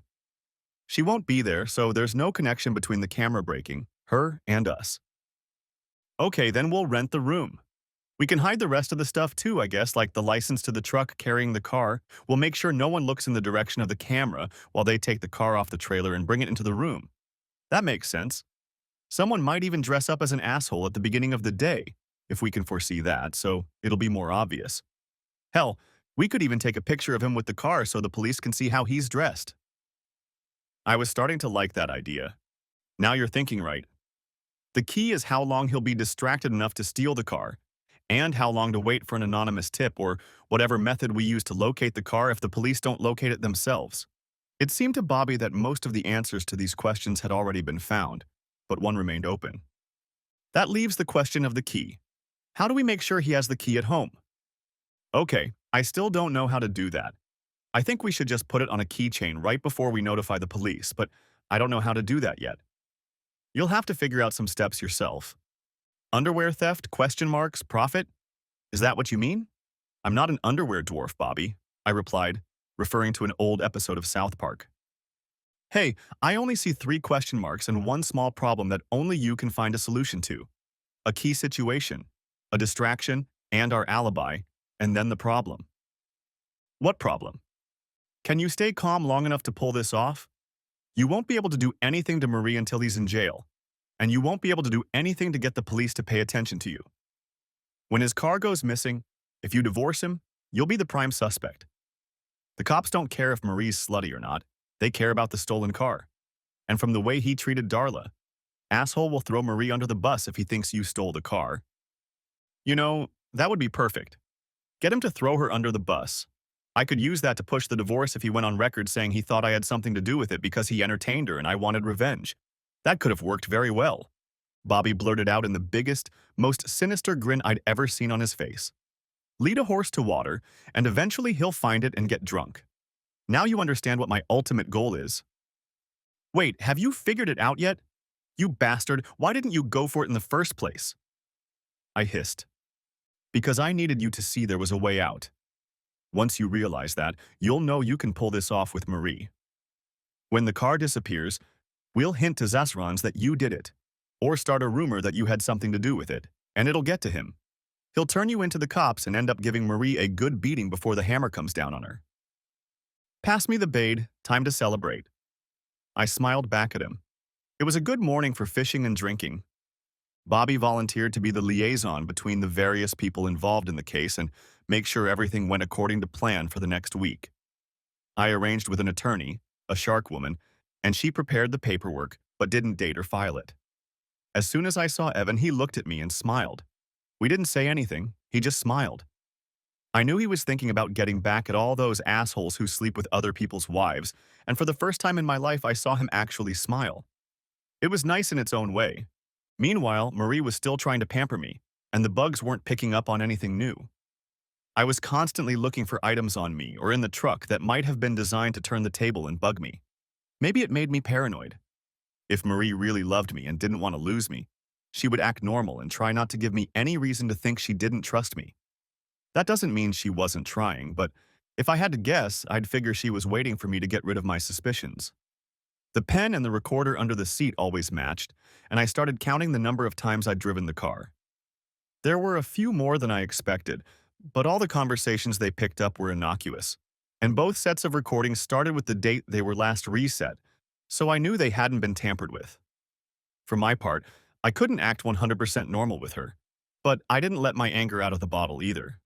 She won't be there, so there's no connection between the camera breaking, her, and us. Okay, then we'll rent the room. We can hide the rest of the stuff too, I guess, like the license to the truck carrying the car. We'll make sure no one looks in the direction of the camera while they take the car off the trailer and bring it into the room. That makes sense. Someone might even dress up as an asshole at the beginning of the day, if we can foresee that, so it'll be more obvious. Hell, we could even take a picture of him with the car so the police can see how he's dressed. I was starting to like that idea. Now you're thinking right. The key is how long he'll be distracted enough to steal the car, and how long to wait for an anonymous tip or whatever method we use to locate the car if the police don't locate it themselves. It seemed to Bobby that most of the answers to these questions had already been found, but one remained open. That leaves the question of the key. How do we make sure he has the key at home? Okay, I still don't know how to do that. I think we should just put it on a keychain right before we notify the police, but I don't know how to do that yet. You'll have to figure out some steps yourself. Underwear theft? Question marks? Profit? Is that what you mean? I'm not an underwear dwarf, Bobby, I replied, referring to an old episode of South Park. Hey, I only see 3 question marks and one small problem that only you can find a solution to. A key situation, a distraction, and our alibi, and then the problem. What problem? Can you stay calm long enough to pull this off? You won't be able to do anything to Marie until he's in jail, and you won't be able to do anything to get the police to pay attention to you. When his car goes missing, if you divorce him, you'll be the prime suspect. The cops don't care if Marie's slutty or not. They care about the stolen car. And from the way he treated Darla, asshole will throw Marie under the bus if he thinks you stole the car. You know, that would be perfect. Get him to throw her under the bus. I could use that to push the divorce if he went on record saying he thought I had something to do with it because he entertained her and I wanted revenge. That could have worked very well. Bobby blurted out in the biggest, most sinister grin I'd ever seen on his face. Lead a horse to water, and eventually he'll find it and get drunk. Now you understand what my ultimate goal is. Wait, have you figured it out yet? You bastard, why didn't you go for it in the first place? I hissed. Because I needed you to see there was a way out. Once you realize that, you'll know you can pull this off with Marie. When the car disappears, we'll hint to Zasrans that you did it, or start a rumor that you had something to do with it, and it'll get to him. He'll turn you into the cops and end up giving Marie a good beating before the hammer comes down on her. Pass me the bade, time to celebrate. I smiled back at him. It was a good morning for fishing and drinking. Bobby volunteered to be the liaison between the various people involved in the case and make sure everything went according to plan for the next week. I arranged with an attorney, a shark woman, and she prepared the paperwork but didn't date or file it. As soon as I saw Evan, he looked at me and smiled. We didn't say anything, he just smiled. I knew he was thinking about getting back at all those assholes who sleep with other people's wives, and for the first time in my life I saw him actually smile. It was nice in its own way. Meanwhile, Marie was still trying to pamper me, and the bugs weren't picking up on anything new. I was constantly looking for items on me or in the truck that might have been designed to turn the table and bug me. Maybe it made me paranoid. If Marie really loved me and didn't want to lose me, she would act normal and try not to give me any reason to think she didn't trust me. That doesn't mean she wasn't trying, but if I had to guess, I'd figure she was waiting for me to get rid of my suspicions. The pen and the recorder under the seat always matched, and I started counting the number of times I'd driven the car. There were a few more than I expected, but all the conversations they picked up were innocuous, and both sets of recordings started with the date they were last reset, so I knew they hadn't been tampered with. For my part, I couldn't act 100% normal with her, but I didn't let my anger out of the bottle either.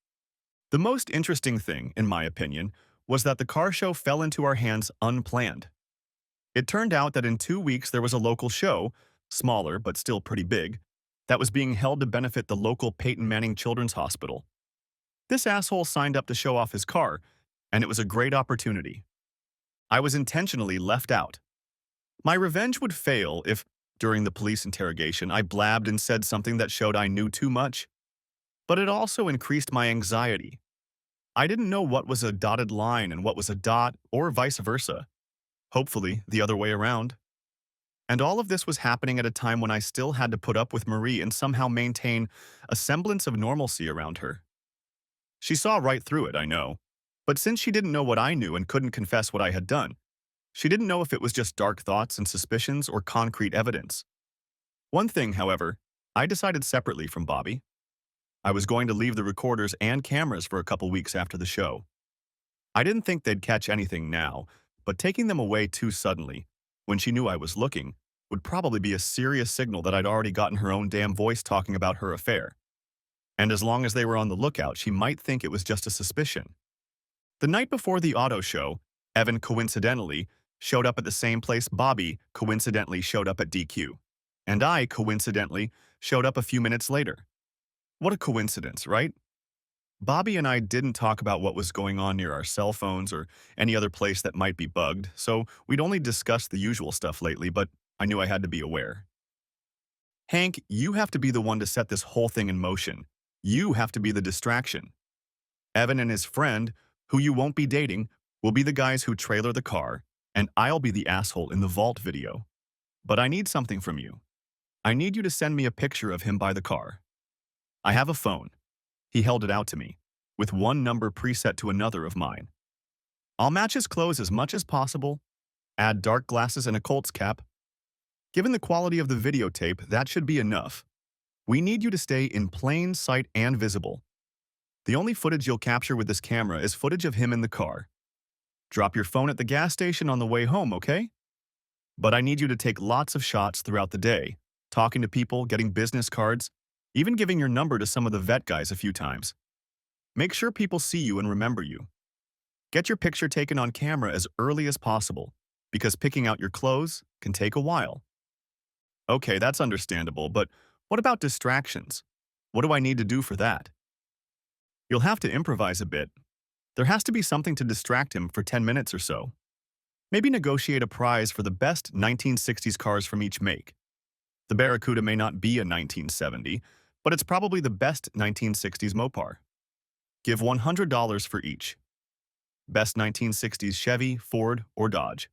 The most interesting thing, in my opinion, was that the car show fell into our hands unplanned. It turned out that in 2 weeks there was a local show, smaller but still pretty big, that was being held to benefit the local Peyton Manning Children's Hospital. This asshole signed up to show off his car, and it was a great opportunity. I was intentionally left out. My revenge would fail if, during the police interrogation, I blabbed and said something that showed I knew too much. But it also increased my anxiety. I didn't know what was a dotted line and what was a dot, or vice versa. Hopefully, the other way around. And all of this was happening at a time when I still had to put up with Marie and somehow maintain a semblance of normalcy around her. She saw right through it, I know. But since she didn't know what I knew and couldn't confess what I had done, she didn't know if it was just dark thoughts and suspicions or concrete evidence. One thing, however, I decided separately from Bobby. I was going to leave the recorders and cameras for a couple weeks after the show. I didn't think they'd catch anything now, but taking them away too suddenly, when she knew I was looking, would probably be a serious signal that I'd already gotten her own damn voice talking about her affair. And as long as they were on the lookout, she might think it was just a suspicion. The night before the auto show, Evan coincidentally showed up at the same place Bobby coincidentally showed up at DQ. And I coincidentally showed up a few minutes later. What a coincidence, right? Bobby and I didn't talk about what was going on near our cell phones or any other place that might be bugged, so we'd only discussed the usual stuff lately, but I knew I had to be aware. Hank, you have to be the one to set this whole thing in motion. You have to be the distraction. Evan and his friend, who you won't be dating, will be the guys who trailer the car, and I'll be the asshole in the vault video. But I need something from you. I need you to send me a picture of him by the car. I have a phone. He held it out to me, with one number preset to another of mine. I'll match his clothes as much as possible, add dark glasses and a Colts cap. Given the quality of the videotape, that should be enough. We need you to stay in plain sight and visible. The only footage you'll capture with this camera is footage of him in the car. Drop your phone at the gas station on the way home, okay? But I need you to take lots of shots throughout the day, talking to people, getting business cards, even giving your number to some of the vet guys a few times. Make sure people see you and remember you. Get your picture taken on camera as early as possible, because picking out your clothes can take a while. Okay, that's understandable, but what about distractions? What do I need to do for that? You'll have to improvise a bit. There has to be something to distract him for 10 minutes or so. Maybe negotiate a prize for the best 1960s cars from each make. The Barracuda may not be a 1970, but it's probably the best 1960s Mopar. Give $100 for each. Best 1960s Chevy, Ford, or Dodge.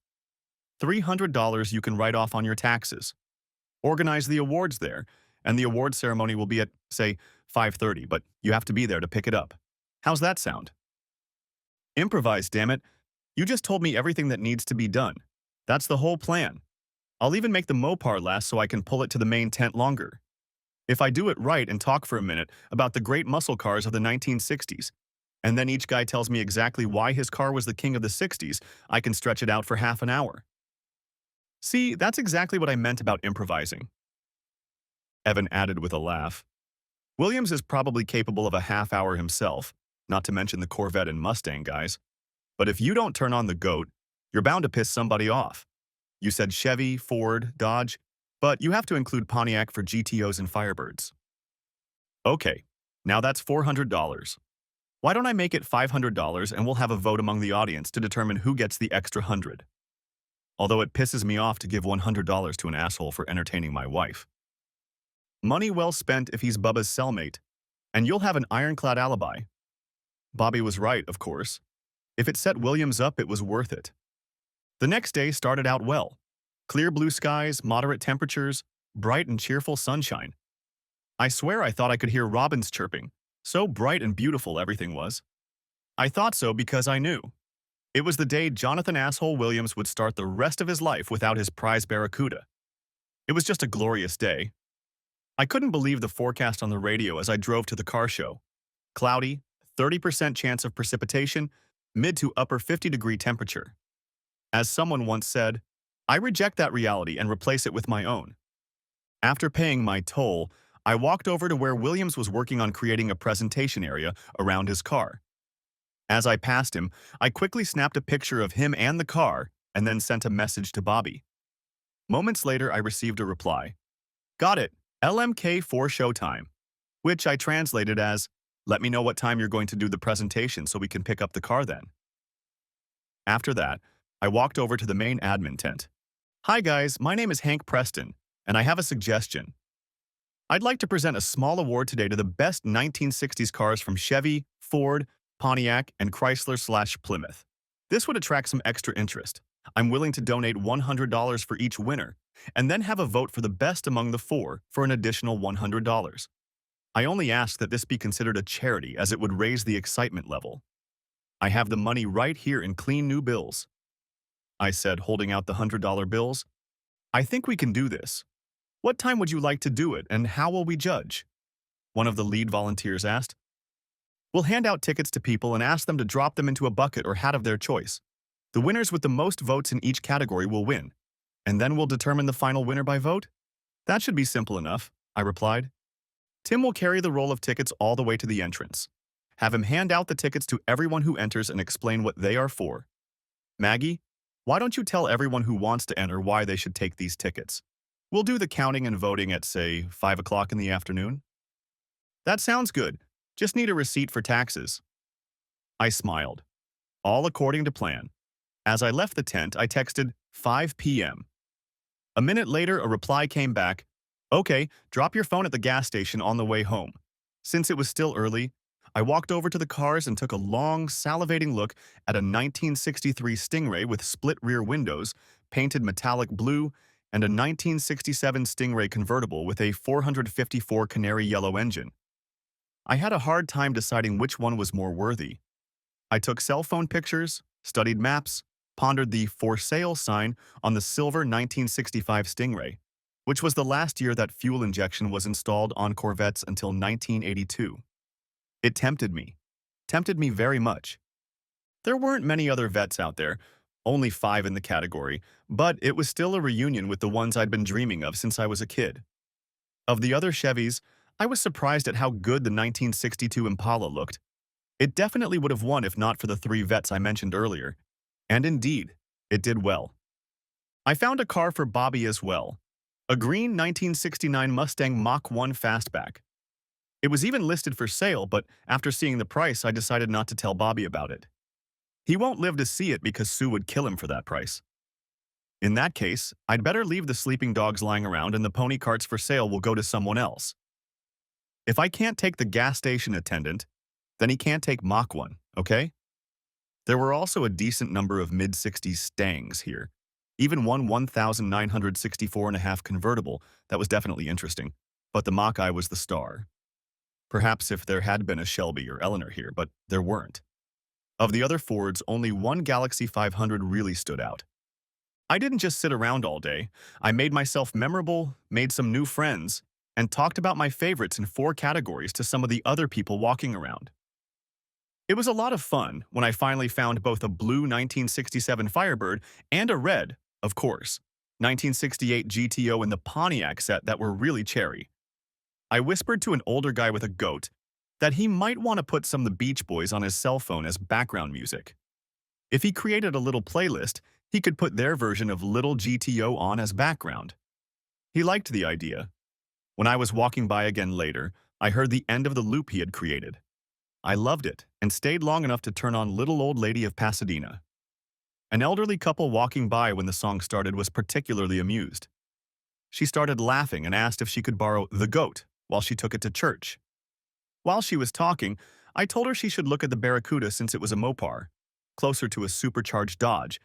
$300 you can write off on your taxes. Organize the awards there, and the award ceremony will be at, say, 5:30, but you have to be there to pick it up. How's that sound? Improvise, damn it. You just told me everything that needs to be done. That's the whole plan. I'll even make the Mopar last so I can pull it to the main tent longer. If I do it right and talk for a minute about the great muscle cars of the 1960s, and then each guy tells me exactly why his car was the king of the 60s, I can stretch it out for half an hour. See, that's exactly what I meant about improvising. Evan added with a laugh. Williams is probably capable of a half hour himself, not to mention the Corvette and Mustang guys. But if you don't turn on the GOAT, you're bound to piss somebody off. You said Chevy, Ford, Dodge, but you have to include Pontiac for GTOs and Firebirds. Okay, now that's $400. Why don't I make it $500 and we'll have a vote among the audience to determine who gets the extra 100? Although it pisses me off to give $100 to an asshole for entertaining my wife. Money well spent if he's Bubba's cellmate, and you'll have an ironclad alibi. Bobby was right, of course. If it set Williams up, it was worth it. The next day started out well. Clear blue skies, moderate temperatures, bright and cheerful sunshine. I swear I thought I could hear robins chirping. So bright and beautiful everything was. I thought so because I knew. It was the day Jonathan Asshole Williams would start the rest of his life without his prize Barracuda. It was just a glorious day. I couldn't believe the forecast on the radio as I drove to the car show. Cloudy, 30% chance of precipitation, mid to upper 50-degree temperature. As someone once said, I reject that reality and replace it with my own. After paying my toll, I walked over to where Williams was working on creating a presentation area around his car. As I passed him, I quickly snapped a picture of him and the car and then sent a message to Bobby. Moments later, I received a reply. Got it, LMK 4 showtime, which I translated as, let me know what time you're going to do the presentation so we can pick up the car then. After that, I walked over to the main admin tent. Hi guys, my name is Hank Preston, and I have a suggestion. I'd like to present a small award today to the best 1960s cars from Chevy, Ford, Pontiac, and Chrysler/Plymouth. This would attract some extra interest. I'm willing to donate $100 for each winner, and then have a vote for the best among the four for an additional $100. I only ask that this be considered a charity as it would raise the excitement level. I have the money right here in clean new bills. I said, holding out the $100 bills. I think we can do this. What time would you like to do it, and how will we judge? One of the lead volunteers asked. We'll hand out tickets to people and ask them to drop them into a bucket or hat of their choice. The winners with the most votes in each category will win, and then we'll determine the final winner by vote? That should be simple enough, I replied. Tim will carry the roll of tickets all the way to the entrance. Have him hand out the tickets to everyone who enters and explain what they are for. Maggie, why don't you tell everyone who wants to enter why they should take these tickets? We'll do the counting and voting at, say, 5 o'clock in the afternoon. That sounds good. Just need a receipt for taxes. I smiled. All according to plan. As I left the tent, I texted 5 p.m. A minute later, a reply came back. Okay, drop your phone at the gas station on the way home. Since it was still early, I walked over to the cars and took a long, salivating look at a 1963 Stingray with split rear windows, painted metallic blue, and a 1967 Stingray convertible with a 454 canary yellow engine. I had a hard time deciding which one was more worthy. I took cell phone pictures, studied maps, pondered the for sale sign on the silver 1965 Stingray, which was the last year that fuel injection was installed on Corvettes until 1982. It tempted me very much. There weren't many other vets out there, only 5 in the category, but it was still a reunion with the ones I'd been dreaming of since I was a kid. Of the other Chevys, I was surprised at how good the 1962 Impala looked. It definitely would have won if not for the 3 vets I mentioned earlier. And indeed, it did well. I found a car for Bobby as well. A green 1969 Mustang Mach 1 Fastback. It was even listed for sale, but after seeing the price, I decided not to tell Bobby about it. He won't live to see it because Sue would kill him for that price. In that case, I'd better leave the sleeping dogs lying around and the pony carts for sale will go to someone else. If I can't take the gas station attendant, then he can't take Mach 1, okay? There were also a decent number of mid-60s Stangs here. Even one 1964.5 convertible that was definitely interesting, but the Mach I was the star. Perhaps if there had been a Shelby or Eleanor here, but there weren't. Of the other Fords, only one Galaxy 500 really stood out. I didn't just sit around all day. I made myself memorable, made some new friends, and talked about my favorites in 4 categories to some of the other people walking around. It was a lot of fun when I finally found both a blue 1967 Firebird and a red, of course, 1968 GTO in the Pontiac set that were really cherry. I whispered to an older guy with a goat, that he might want to put some of the Beach Boys on his cell phone as background music. If he created a little playlist, he could put their version of Little GTO on as background. He liked the idea. When I was walking by again later, I heard the end of the loop he had created. I loved it and stayed long enough to turn on Little Old Lady of Pasadena. An elderly couple walking by when the song started was particularly amused. She started laughing and asked if she could borrow The Goat while she took it to church. While she was talking, I told her she should look at the Barracuda since it was a Mopar, closer to a supercharged Dodge,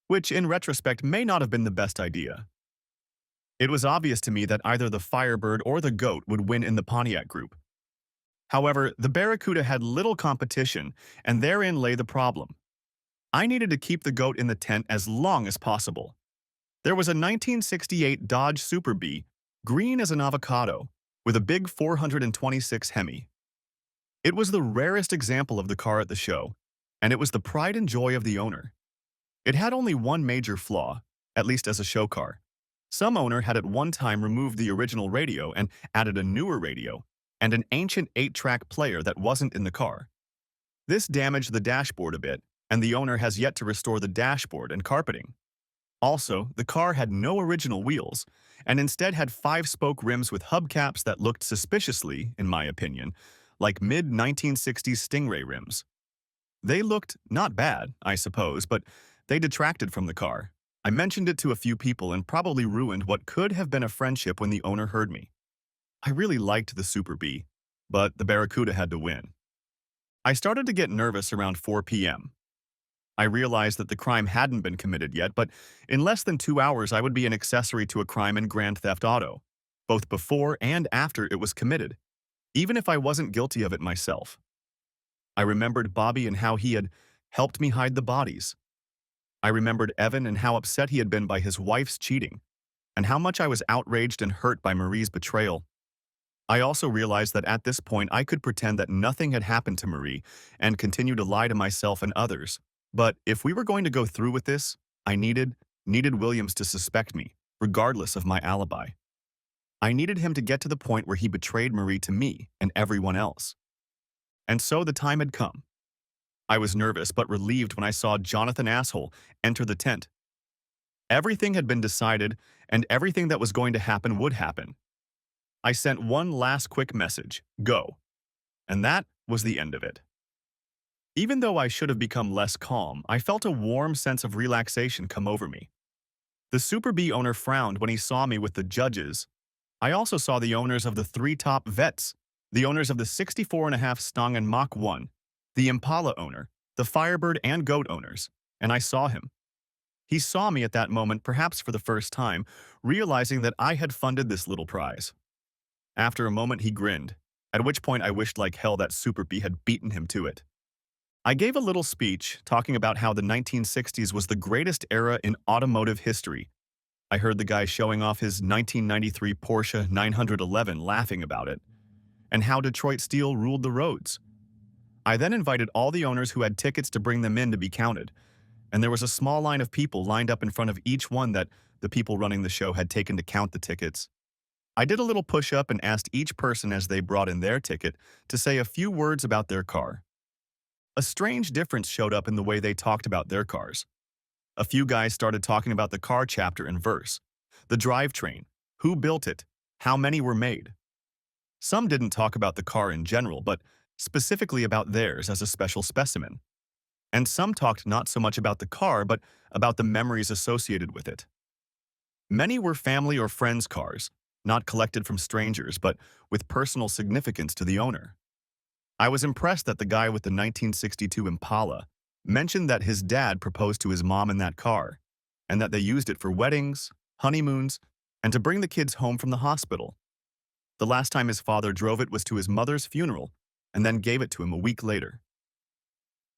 which in retrospect may not have been the best idea. It was obvious to me that either the Firebird or the Goat would win in the Pontiac group. However, the Barracuda had little competition, and therein lay the problem. I needed to keep the Goat in the tent as long as possible. There was a 1968 Dodge Super Bee, green as an avocado, with a big 426 Hemi. It was the rarest example of the car at the show, and it was the pride and joy of the owner. It had only one major flaw, at least as a show car. Some owner had at one time removed the original radio and added a newer radio and an ancient 8-track player that wasn't in the car. This damaged the dashboard a bit, and the owner has yet to restore the dashboard and carpeting. Also, the car had no original wheels, and instead had 5-spoke rims with hubcaps that looked suspiciously, in my opinion, like mid-1960s Stingray rims. They looked not bad, I suppose, but they detracted from the car. I mentioned it to a few people and probably ruined what could have been a friendship when the owner heard me. I really liked the Super Bee, but the Barracuda had to win. I started to get nervous around 4 p.m. I realized that the crime hadn't been committed yet, but in less than 2 hours I would be an accessory to a crime in Grand Theft Auto, both before and after it was committed, even if I wasn't guilty of it myself. I remembered Bobby and how he had helped me hide the bodies. I remembered Evan and how upset he had been by his wife's cheating, and how much I was outraged and hurt by Marie's betrayal. I also realized that at this point I could pretend that nothing had happened to Marie and continue to lie to myself and others. But if we were going to go through with this, I needed Williams to suspect me, regardless of my alibi. I needed him to get to the point where he betrayed Marie to me and everyone else. And so the time had come. I was nervous but relieved when I saw Jonathan Asshole enter the tent. Everything had been decided, and everything that was going to happen would happen. I sent one last quick message, go. And that was the end of it. Even though I should have become less calm, I felt a warm sense of relaxation come over me. The Super Bee owner frowned when he saw me with the judges. I also saw the owners of the 3 top vets, the owners of the 64.5 Stangen Mach 1, the Impala owner, the Firebird and Goat owners, and I saw him. He saw me at that moment, perhaps for the first time, realizing that I had funded this little prize. After a moment he grinned, at which point I wished like hell that Super Bee had beaten him to it. I gave a little speech talking about how the 1960s was the greatest era in automotive history. I heard the guy showing off his 1993 Porsche 911 laughing about it, and how Detroit steel ruled the roads. I then invited all the owners who had tickets to bring them in to be counted, and there was a small line of people lined up in front of each one that the people running the show had taken to count the tickets. I did a little push-up and asked each person as they brought in their ticket to say a few words about their car. A strange difference showed up in the way they talked about their cars. A few guys started talking about the car chapter and verse, the drivetrain, who built it, how many were made. Some didn't talk about the car in general, but specifically about theirs as a special specimen. And some talked not so much about the car, but about the memories associated with it. Many were family or friends' cars, not collected from strangers, but with personal significance to the owner. I was impressed that the guy with the 1962 Impala mentioned that his dad proposed to his mom in that car, and that they used it for weddings, honeymoons, and to bring the kids home from the hospital. The last time his father drove it was to his mother's funeral, and then gave it to him a week later.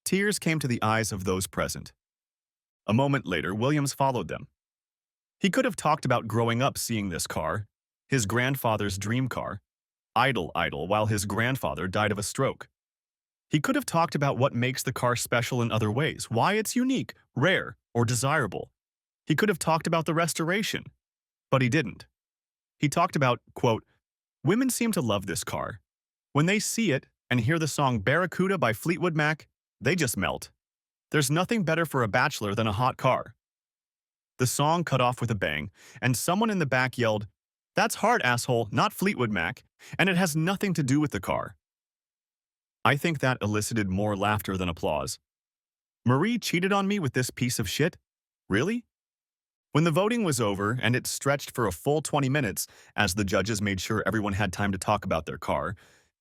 Tears came to the eyes of those present. A moment later, Williams followed them. He could have talked about growing up seeing this car, his grandfather's dream car, idle while his grandfather died of a stroke. He could have talked about what makes the car special in other ways, why it's unique, rare, or desirable. He could have talked about the restoration, but he didn't. He talked about, quote, women seem to love this car. When they see it, and hear the song Barracuda by Fleetwood Mac, they just melt. There's nothing better for a bachelor than a hot car. The song cut off with a bang, and someone in the back yelled, "That's hard, asshole, not Fleetwood Mac, and it has nothing to do with the car." I think that elicited more laughter than applause. Marie cheated on me with this piece of shit? Really? When the voting was over and it stretched for a full 20 minutes as the judges made sure everyone had time to talk about their car,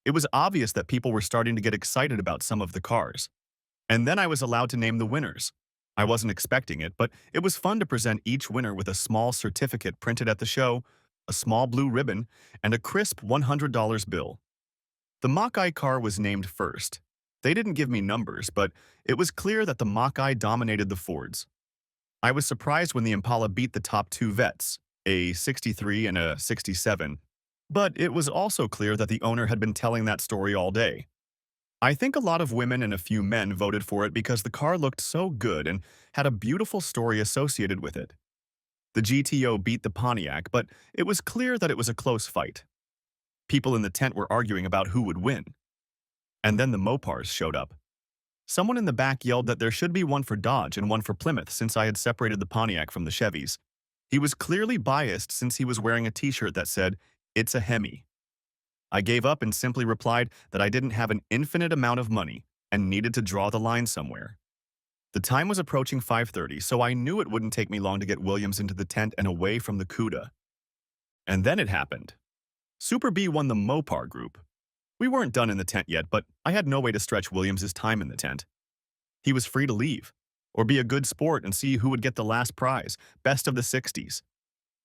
it was obvious that people were starting to get excited about some of the cars. And then I was allowed to name the winners. I wasn't expecting it, but it was fun to present each winner with a small certificate printed at the show, a small blue ribbon, and a crisp $100 bill. The Mach-E car was named first. They didn't give me numbers, but it was clear that the Mach-E dominated the Fords. I was surprised when the Impala beat the top two vets, a 63 and a 67, but it was also clear that the owner had been telling that story all day. I think a lot of women and a few men voted for it because the car looked so good and had a beautiful story associated with it. The GTO beat the Pontiac, but it was clear that it was a close fight. People in the tent were arguing about who would win. And then the Mopars showed up. Someone in the back yelled that there should be one for Dodge and one for Plymouth since I had separated the Pontiac from the Chevys. He was clearly biased since he was wearing a t-shirt that said, "It's a Hemi." I gave up and simply replied that I didn't have an infinite amount of money and needed to draw the line somewhere. The time was approaching 5:30, so I knew it wouldn't take me long to get Williams into the tent and away from the CUDA. And then it happened. Super B won the Mopar group. We weren't done in the tent yet, but I had no way to stretch Williams's time in the tent. He was free to leave, or be a good sport and see who would get the last prize, best of the 60s.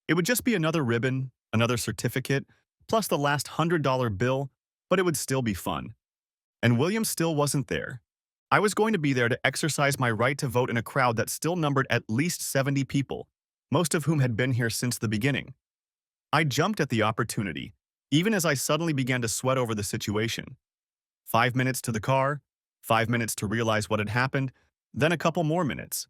It would just be another ribbon, another certificate, plus the last $100 bill, but it would still be fun. And Williams still wasn't there. I was going to be there to exercise my right to vote in a crowd that still numbered at least 70 people, most of whom had been here since the beginning. I jumped at the opportunity, even as I suddenly began to sweat over the situation. 5 minutes to the car, 5 minutes to realize what had happened, then a couple more minutes.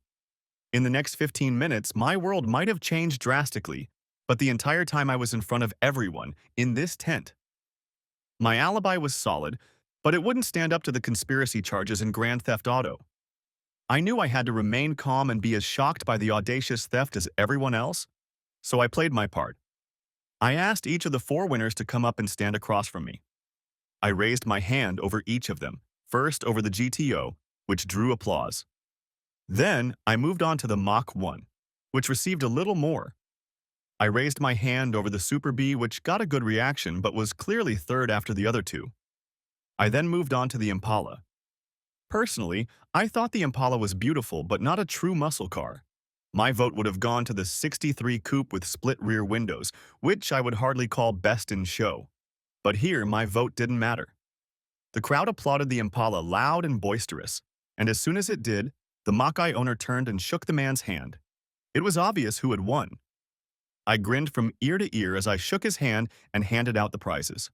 In the next 15 minutes, my world might have changed drastically, but the entire time I was in front of everyone in this tent. My alibi was solid, but it wouldn't stand up to the conspiracy charges in Grand Theft Auto. I knew I had to remain calm and be as shocked by the audacious theft as everyone else, so I played my part. I asked each of the four winners to come up and stand across from me. I raised my hand over each of them, first over the GTO, which drew applause. Then I moved on to the Mach 1, which received a little more. I raised my hand over the Super B, which got a good reaction but was clearly third after the other two. I then moved on to the Impala. Personally, I thought the Impala was beautiful but not a true muscle car. My vote would have gone to the 63 Coupe with split rear windows, which I would hardly call best in show. But here, my vote didn't matter. The crowd applauded the Impala loud and boisterous, and as soon as it did, the Mach-E owner turned and shook the man's hand. It was obvious who had won. I grinned from ear to ear as I shook his hand and handed out the prizes.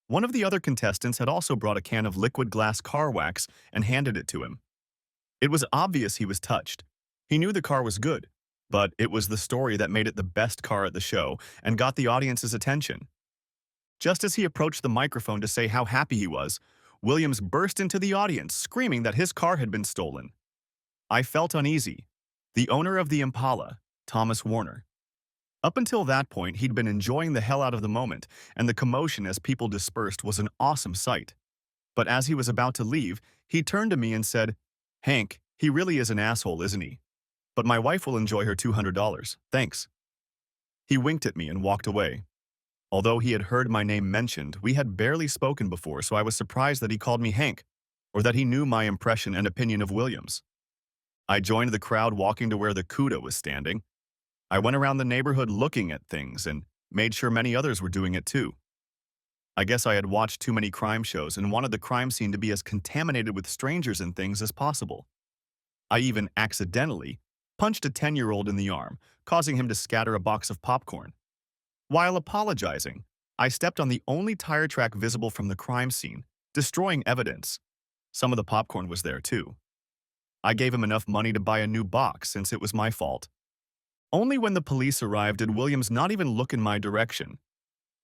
One of the other contestants had also brought a can of liquid glass car wax and handed it to him. It was obvious he was touched. He knew the car was good, but it was the story that made it the best car at the show and got the audience's attention. Just as he approached the microphone to say how happy he was, Williams burst into the audience, screaming that his car had been stolen. I felt uneasy. The owner of the Impala, Thomas Warner. Up until that point, he'd been enjoying the hell out of the moment, and the commotion as people dispersed was an awesome sight. But as he was about to leave, he turned to me and said, "Hank, he really is an asshole, isn't he? But my wife will enjoy her $200. Thanks." He winked at me and walked away. Although he had heard my name mentioned, we had barely spoken before, so I was surprised that he called me Hank, or that he knew my impression and opinion of Williams. I joined the crowd walking to where the CUDA was standing. I went around the neighborhood looking at things and made sure many others were doing it too. I guess I had watched too many crime shows and wanted the crime scene to be as contaminated with strangers and things as possible. I even accidentally punched a 10-year-old in the arm, causing him to scatter a box of popcorn. While apologizing, I stepped on the only tire track visible from the crime scene, destroying evidence. Some of the popcorn was there too. I gave him enough money to buy a new box since it was my fault. Only when the police arrived did Williams not even look in my direction.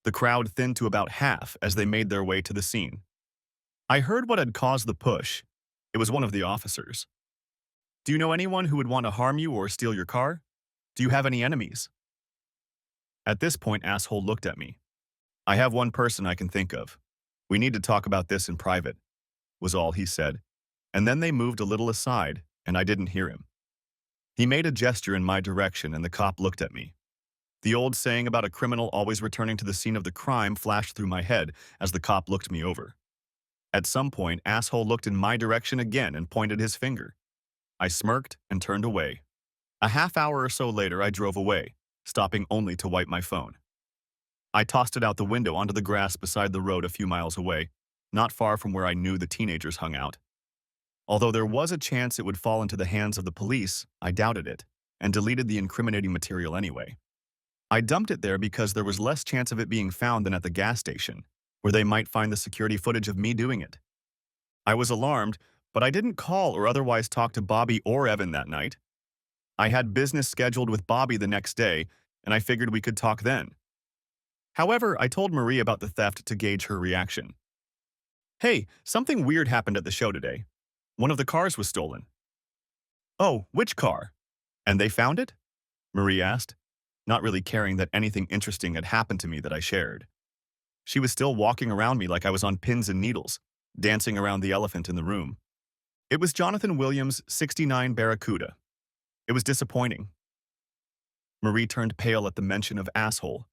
The crowd thinned to about half as they made their way to the scene. I heard what had caused the push. It was one of the officers. Do you know anyone who would want to harm you or steal your car? Do you have any enemies? At this point, asshole looked at me. I have one person I can think of. We need to talk about this in private, was all he said. And then they moved a little aside, and I didn't hear him. He made a gesture in my direction, and the cop looked at me. The old saying about a criminal always returning to the scene of the crime flashed through my head as the cop looked me over. At some point, asshole looked in my direction again and pointed his finger. I smirked and turned away. A half hour or so later, I drove away, stopping only to wipe my phone. I tossed it out the window onto the grass beside the road a few miles away, not far from where I knew the teenagers hung out. Although there was a chance it would fall into the hands of the police, I doubted it, and deleted the incriminating material anyway. I dumped it there because there was less chance of it being found than at the gas station, where they might find the security footage of me doing it. I was alarmed, but I didn't call or otherwise talk to Bobby or Evan that night. I had business scheduled with Bobby the next day, and I figured we could talk then. However, I told Marie about the theft to gauge her reaction. Hey, something weird happened at the show today. One of the cars was stolen. Oh, which car? And they found it? Marie asked, not really caring that anything interesting had happened to me that I shared. She was still walking around me like I was on pins and needles, dancing around the elephant in the room. It was Jonathan Williams' '69 Barracuda. It was disappointing. Marie turned pale at the mention of asshole.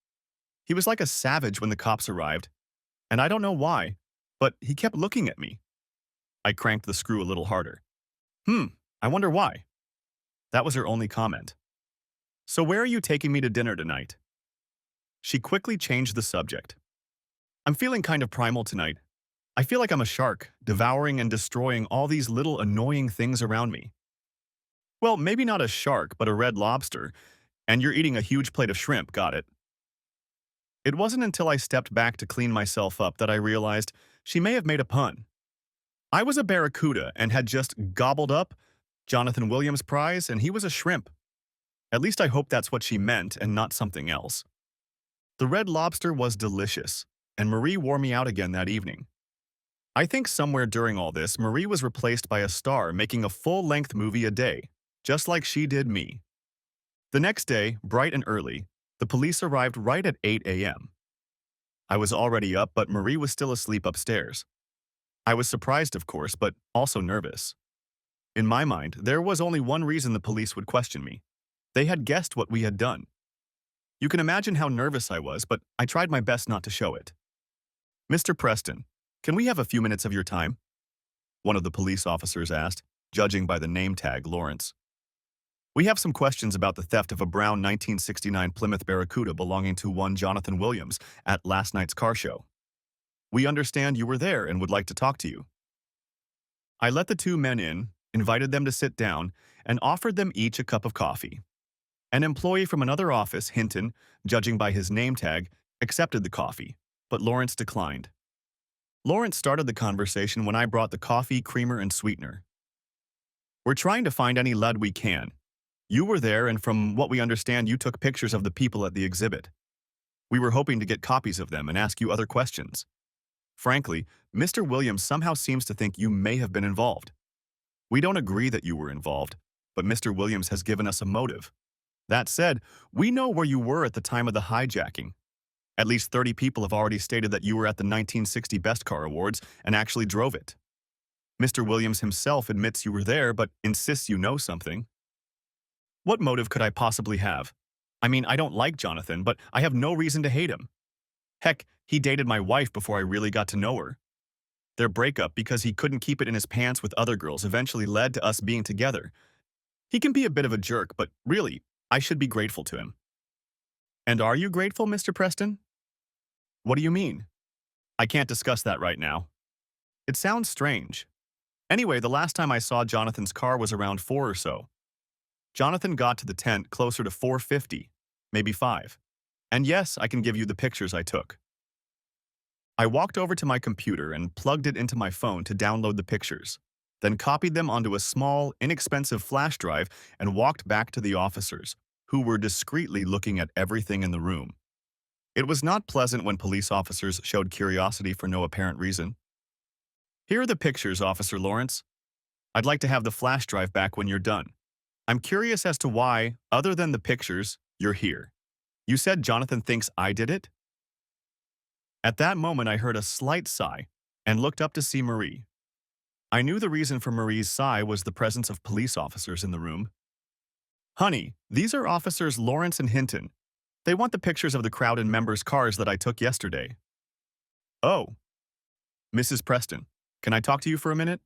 He was like a savage when the cops arrived, and I don't know why, but he kept looking at me. I cranked the screw a little harder. I wonder why. That was her only comment. So where are you taking me to dinner tonight? She quickly changed the subject. I'm feeling kind of primal tonight. I feel like I'm a shark, devouring and destroying all these little annoying things around me. Well, maybe not a shark, but a red lobster, and you're eating a huge plate of shrimp, got it? It wasn't until I stepped back to clean myself up that I realized she may have made a pun. I was a barracuda and had just gobbled up Jonathan Williams' prize, and he was a shrimp. At least I hope that's what she meant and not something else. The red lobster was delicious, and Marie wore me out again that evening. I think somewhere during all this, Marie was replaced by a star making a full-length movie a day, just like she did me. The next day, bright and early, the police arrived right at 8 a.m. I was already up, but Marie was still asleep upstairs. I was surprised, of course, but also nervous. In my mind, there was only one reason the police would question me. They had guessed what we had done. You can imagine how nervous I was, but I tried my best not to show it. Mr. Preston, can we have a few minutes of your time? One of the police officers asked, judging by the name tag Lawrence. We have some questions about the theft of a brown 1969 Plymouth Barracuda belonging to one Jonathan Williams at last night's car show. We understand you were there and would like to talk to you. I let the two men in, invited them to sit down, and offered them each a cup of coffee. An employee from another office, Hinton, judging by his name tag, accepted the coffee, but Lawrence declined. Lawrence started the conversation when I brought the coffee, creamer, and sweetener. We're trying to find any lead we can. You were there, and from what we understand, you took pictures of the people at the exhibit. We were hoping to get copies of them and ask you other questions. Frankly, Mr. Williams somehow seems to think you may have been involved. We don't agree that you were involved, but Mr. Williams has given us a motive. That said, we know where you were at the time of the hijacking. At least 30 people have already stated that you were at the 1960 Best Car Awards and actually drove it. Mr. Williams himself admits you were there, but insists you know something. What motive could I possibly have? I mean, I don't like Jonathan, but I have no reason to hate him. Heck, he dated my wife before I really got to know her. Their breakup, because he couldn't keep it in his pants with other girls, eventually led to us being together. He can be a bit of a jerk, but really, I should be grateful to him. And are you grateful, Mr. Preston? What do you mean? I can't discuss that right now. It sounds strange. Anyway, the last time I saw Jonathan's car was around 4 or so. Jonathan got to the tent closer to 4:50, maybe 5. And yes, I can give you the pictures I took. I walked over to my computer and plugged it into my phone to download the pictures, then copied them onto a small, inexpensive flash drive and walked back to the officers, who were discreetly looking at everything in the room. It was not pleasant when police officers showed curiosity for no apparent reason. Here are the pictures, Officer Lawrence. I'd like to have the flash drive back when you're done. I'm curious as to why, other than the pictures, you're here. You said Jonathan thinks I did it? At that moment, I heard a slight sigh and looked up to see Marie. I knew the reason for Marie's sigh was the presence of police officers in the room. Honey, these are Officers Lawrence and Hinton. They want the pictures of the crowd and members' cars that I took yesterday. Oh, Mrs. Preston, can I talk to you for a minute?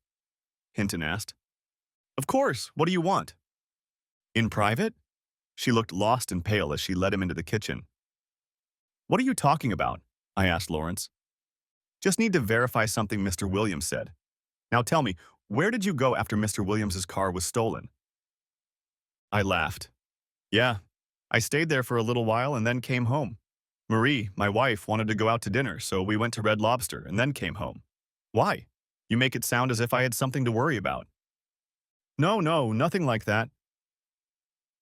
Hinton asked. Of course, what do you want? In private? She looked lost and pale as she led him into the kitchen. What are you talking about? I asked Lawrence. Just need to verify something Mr. Williams said. Now tell me, where did you go after Mr. Williams's car was stolen? I laughed. Yeah, I stayed there for a little while and then came home. Marie, my wife, wanted to go out to dinner, so we went to Red Lobster and then came home. Why? You make it sound as if I had something to worry about. No, nothing like that.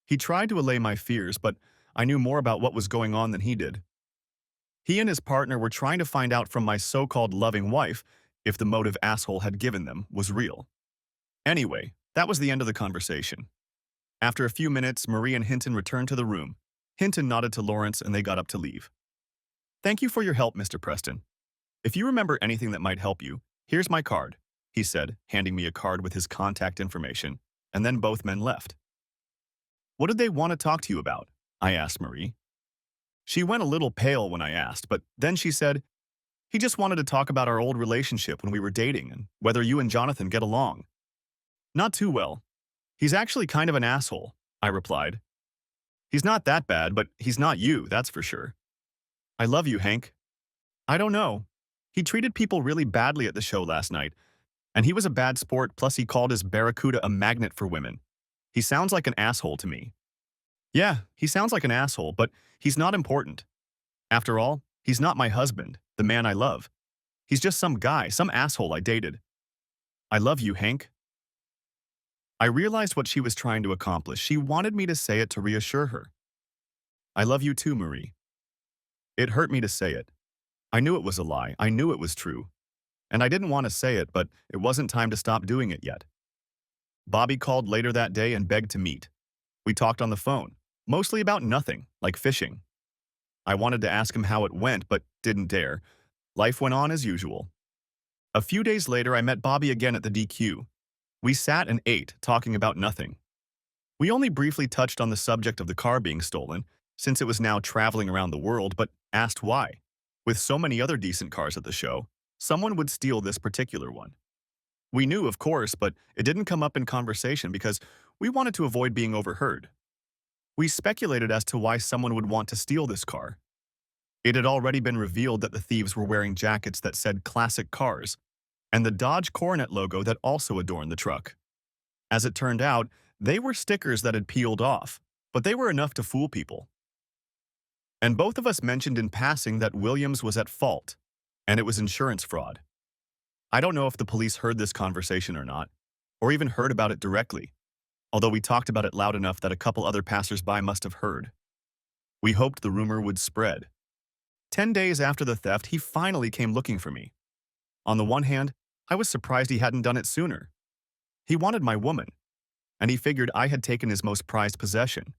He tried to allay my fears, but I knew more about what was going on than he did. He and his partner were trying to find out from my so-called loving wife if the motive asshole had given them was real. Anyway, that was the end of the conversation. After a few minutes, Marie and Hinton returned to the room. Hinton nodded to Lawrence and they got up to leave. Thank you for your help, Mr. Preston. If you remember anything that might help you, here's my card, he said, handing me a card with his contact information, and then both men left. What did they want to talk to you about? I asked Marie. She went a little pale when I asked, but then she said, he just wanted to talk about our old relationship when we were dating and whether you and Jonathan get along. Not too well. He's actually kind of an asshole, I replied. He's not that bad, but he's not you, that's for sure. I love you, Hank. I don't know. He treated people really badly at the show last night, and he was a bad sport, plus he called his Barracuda a magnet for women. He sounds like an asshole to me. Yeah, he sounds like an asshole, but he's not important. After all, he's not my husband, the man I love. He's just some guy, some asshole I dated. I love you, Hank. I realized what she was trying to accomplish. She wanted me to say it to reassure her. I love you too, Marie. It hurt me to say it. I knew it was a lie. I knew it was true. And I didn't want to say it, but it wasn't time to stop doing it yet. Bobby called later that day and begged to meet. We talked on the phone, mostly about nothing, like fishing. I wanted to ask him how it went, but didn't dare. Life went on as usual. A few days later, I met Bobby again at the DQ. We sat and ate, talking about nothing. We only briefly touched on the subject of the car being stolen, since it was now traveling around the world, but asked why. With so many other decent cars at the show, someone would steal this particular one. We knew, of course, but it didn't come up in conversation because we wanted to avoid being overheard. We speculated as to why someone would want to steal this car. It had already been revealed that the thieves were wearing jackets that said classic cars, and the Dodge Coronet logo that also adorned the truck. As it turned out, they were stickers that had peeled off, but they were enough to fool people. And both of us mentioned in passing that Williams was at fault, and it was insurance fraud. I don't know if the police heard this conversation or not, or even heard about it directly, although we talked about it loud enough that a couple other passers-by must have heard. We hoped the rumor would spread. 10 days after the theft, he finally came looking for me. On the one hand, I was surprised he hadn't done it sooner. He wanted my woman, and he figured I had taken his most prized possession.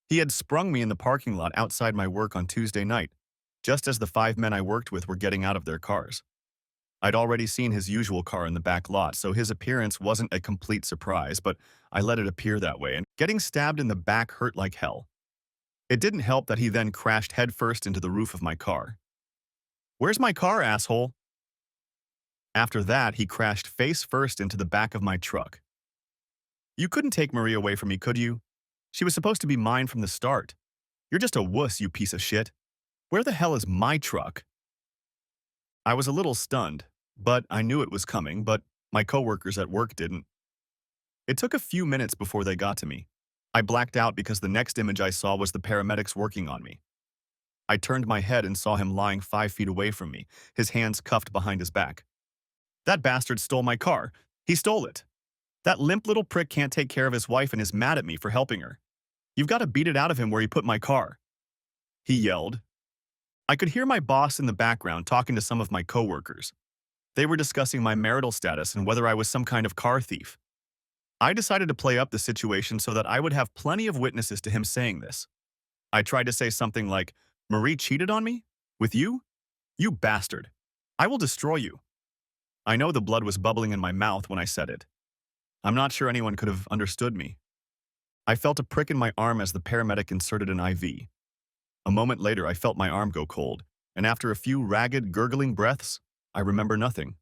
He had sprung me in the parking lot outside my work on Tuesday night, just as the 5 men I worked with were getting out of their cars. I'd already seen his usual car in the back lot, so his appearance wasn't a complete surprise, but I let it appear that way, and getting stabbed in the back hurt like hell. It didn't help that he then crashed headfirst into the roof of my car. "Where's my car, asshole?" After that, he crashed face first into the back of my truck. You couldn't take Marie away from me, could you? She was supposed to be mine from the start. You're just a wuss, you piece of shit. Where the hell is my truck? I was a little stunned, but I knew it was coming, but my coworkers at work didn't. It took a few minutes before they got to me. I blacked out because the next image I saw was the paramedics working on me. I turned my head and saw him lying 5 feet away from me, his hands cuffed behind his back. That bastard stole my car. He stole it. That limp little prick can't take care of his wife and is mad at me for helping her. You've got to beat it out of him where he put my car. He yelled. I could hear my boss in the background talking to some of my coworkers. They were discussing my marital status and whether I was some kind of car thief. I decided to play up the situation so that I would have plenty of witnesses to him saying this. I tried to say something like, "Marie cheated on me? With you? You bastard. I will destroy you." I know the blood was bubbling in my mouth when I said it. I'm not sure anyone could have understood me. I felt a prick in my arm as the paramedic inserted an IV. A moment later, I felt my arm go cold, and after a few ragged, gurgling breaths, I remember nothing.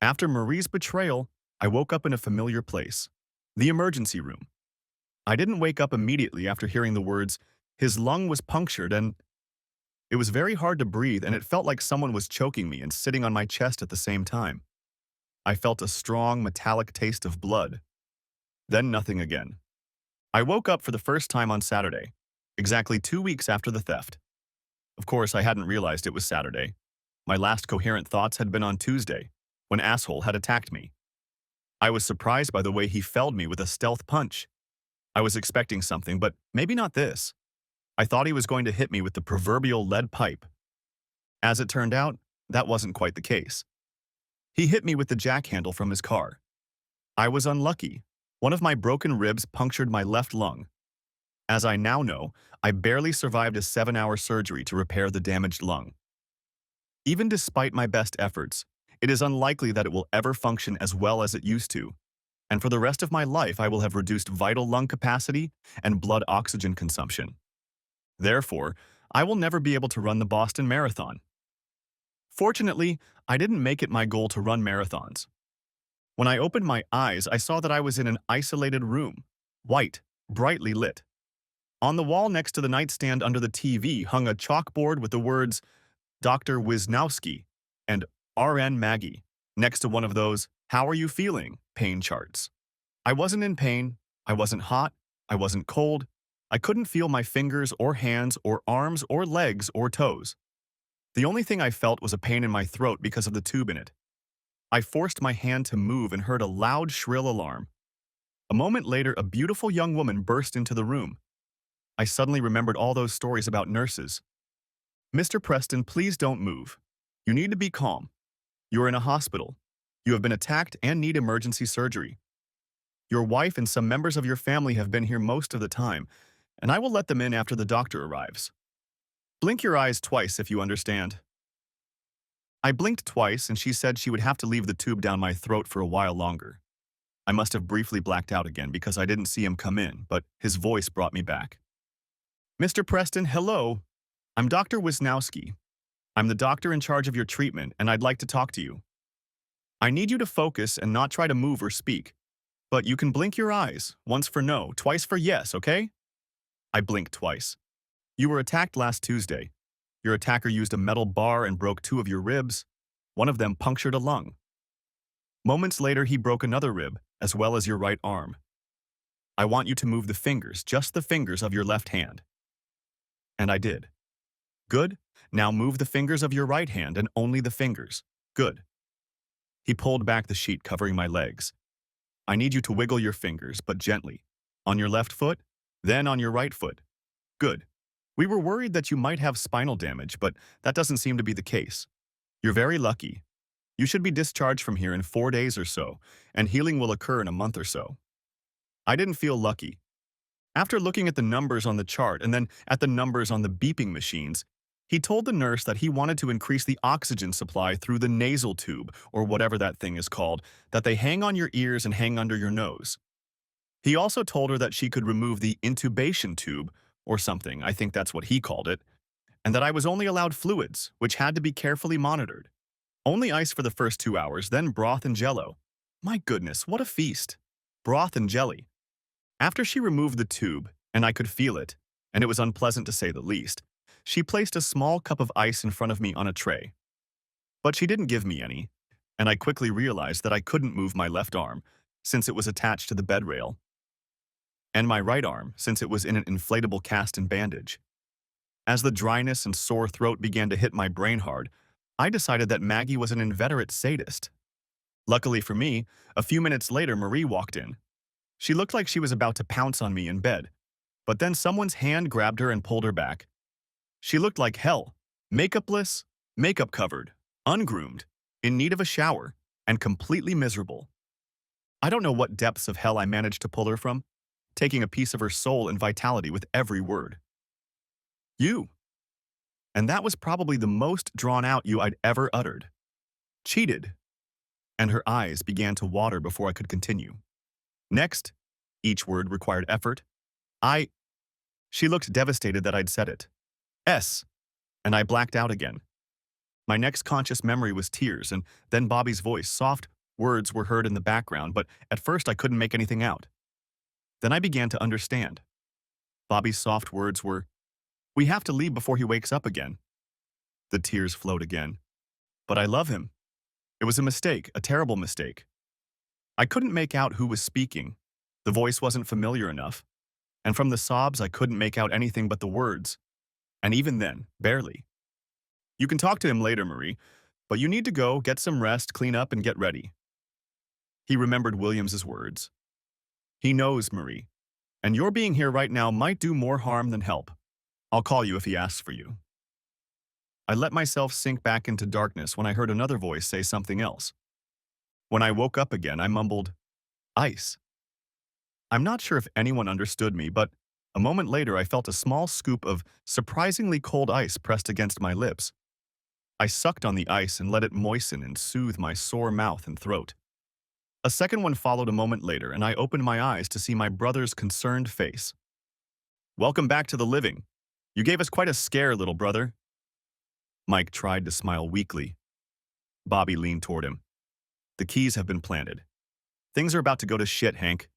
After Marie's betrayal, I woke up in a familiar place, the emergency room. I didn't wake up immediately after hearing the words, "His lung was punctured," and it was very hard to breathe, and it felt like someone was choking me and sitting on my chest at the same time. I felt a strong, metallic taste of blood. Then nothing again. I woke up for the first time on Saturday, exactly 2 weeks after the theft. Of course, I hadn't realized it was Saturday. My last coherent thoughts had been on Tuesday, when Asshole had attacked me. I was surprised by the way he felled me with a stealth punch. I was expecting something, but maybe not this. I thought he was going to hit me with the proverbial lead pipe. As it turned out, that wasn't quite the case. He hit me with the jack handle from his car. I was unlucky. One of my broken ribs punctured my left lung. As I now know, I barely survived a 7-hour surgery to repair the damaged lung. Even despite my best efforts, it is unlikely that it will ever function as well as it used to, and for the rest of my life I will have reduced vital lung capacity and blood oxygen consumption. Therefore, I will never be able to run the Boston Marathon. Fortunately, I didn't make it my goal to run marathons. When I opened my eyes, I saw that I was in an isolated room, white, brightly lit. On the wall next to the nightstand under the TV hung a chalkboard with the words Dr. Wisnowski and RN Maggie next to one of those "How are you feeling?" pain charts. I wasn't in pain, I wasn't hot, I wasn't cold, I couldn't feel my fingers or hands or arms or legs or toes. The only thing I felt was a pain in my throat because of the tube in it. I forced my hand to move and heard a loud, shrill alarm. A moment later, a beautiful young woman burst into the room. I suddenly remembered all those stories about nurses. "Mr. Preston, please don't move. You need to be calm. You are in a hospital. You have been attacked and need emergency surgery. Your wife and some members of your family have been here most of the time, and I will let them in after the doctor arrives. Blink your eyes twice if you understand." I blinked twice, and she said she would have to leave the tube down my throat for a while longer. I must have briefly blacked out again because I didn't see him come in, but his voice brought me back. "Mr. Preston, hello. I'm Dr. Wisnowski. I'm the doctor in charge of your treatment, and I'd like to talk to you. I need you to focus and not try to move or speak, but you can blink your eyes, once for no, twice for yes, okay?" I blinked twice. "You were attacked last Tuesday. Your attacker used a metal bar and broke 2 of your ribs. One of them punctured a lung. Moments later, he broke another rib, as well as your right arm. I want you to move the fingers, just the fingers of your left hand." And I did. "Good. Now move the fingers of your right hand and only the fingers. Good." He pulled back the sheet covering my legs. "I need you to wiggle your fingers, but gently. On your left foot, then on your right foot. Good. We were worried that you might have spinal damage, but that doesn't seem to be the case. You're very lucky. You should be discharged from here in 4 days or so, and healing will occur in a month or so." I didn't feel lucky. After looking at the numbers on the chart and then at the numbers on the beeping machines, he told the nurse that he wanted to increase the oxygen supply through the nasal tube, or whatever that thing is called, that they hang on your ears and hang under your nose. He also told her that she could remove the intubation tube, or something, I think that's what he called it, and that I was only allowed fluids, which had to be carefully monitored. Only ice for the first 2 hours, then broth and jello. My goodness, what a feast. Broth and jelly. After she removed the tube, and I could feel it, and it was unpleasant to say the least, she placed a small cup of ice in front of me on a tray. But she didn't give me any, and I quickly realized that I couldn't move my left arm, since it was attached to the bed rail, and my right arm, since it was in an inflatable cast and bandage. As the dryness and sore throat began to hit my brain hard, I decided that Maggie was an inveterate sadist. Luckily for me, a few minutes later Marie walked in. She looked like she was about to pounce on me in bed, but then someone's hand grabbed her and pulled her back. She looked like hell, makeupless, makeup covered, ungroomed, in need of a shower, and completely miserable. I don't know what depths of hell I managed to pull her from, taking a piece of her soul and vitality with every word. You. And that was probably the most drawn out you I'd ever uttered. Cheated. And her eyes began to water before I could continue. Next, each word required effort. I. She looked devastated that I'd said it. S. And I blacked out again. My next conscious memory was tears, and then Bobby's voice. Soft words were heard in the background, but at first I couldn't make anything out. Then I began to understand. Bobby's soft words were, "We have to leave before he wakes up again." The tears flowed again. "But I love him. It was a mistake, a terrible mistake." I couldn't make out who was speaking. The voice wasn't familiar enough. And from the sobs, I couldn't make out anything but the words. And even then, barely. "You can talk to him later, Marie, but you need to go, get some rest, clean up, and get ready." He remembered Williams's words. "He knows, Marie, and your being here right now might do more harm than help. I'll call you if he asks for you." I let myself sink back into darkness when I heard another voice say something else. When I woke up again, I mumbled, "Ice." I'm not sure if anyone understood me, but a moment later I felt a small scoop of surprisingly cold ice pressed against my lips. I sucked on the ice and let it moisten and soothe my sore mouth and throat. A second one followed a moment later, and I opened my eyes to see my brother's concerned face. "Welcome back to the living. You gave us quite a scare, little brother." Mike tried to smile weakly. Bobby leaned toward him. "The keys have been planted. Things are about to go to shit, Hank.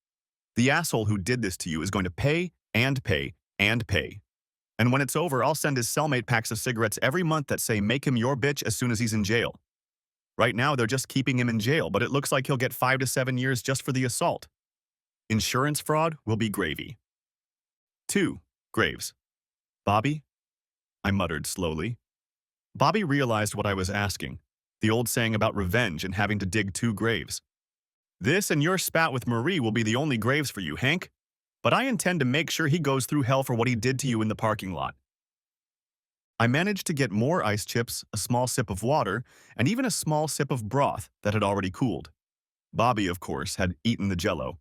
The asshole who did this to you is going to pay and pay and pay. And when it's over, I'll send his cellmate packs of cigarettes every month that say make him your bitch as soon as he's in jail. Right now, they're just keeping him in jail, but it looks like he'll get 5 to 7 years just for the assault. Insurance fraud will be gravy." 2. Graves. "Bobby?" I muttered slowly. Bobby realized what I was asking, the old saying about revenge and having to dig 2 graves. "This and your spat with Marie will be the only graves for you, Hank. But I intend to make sure he goes through hell for what he did to you in the parking lot." I managed to get more ice chips, a small sip of water, and even a small sip of broth that had already cooled. Bobby, of course, had eaten the Jell-O.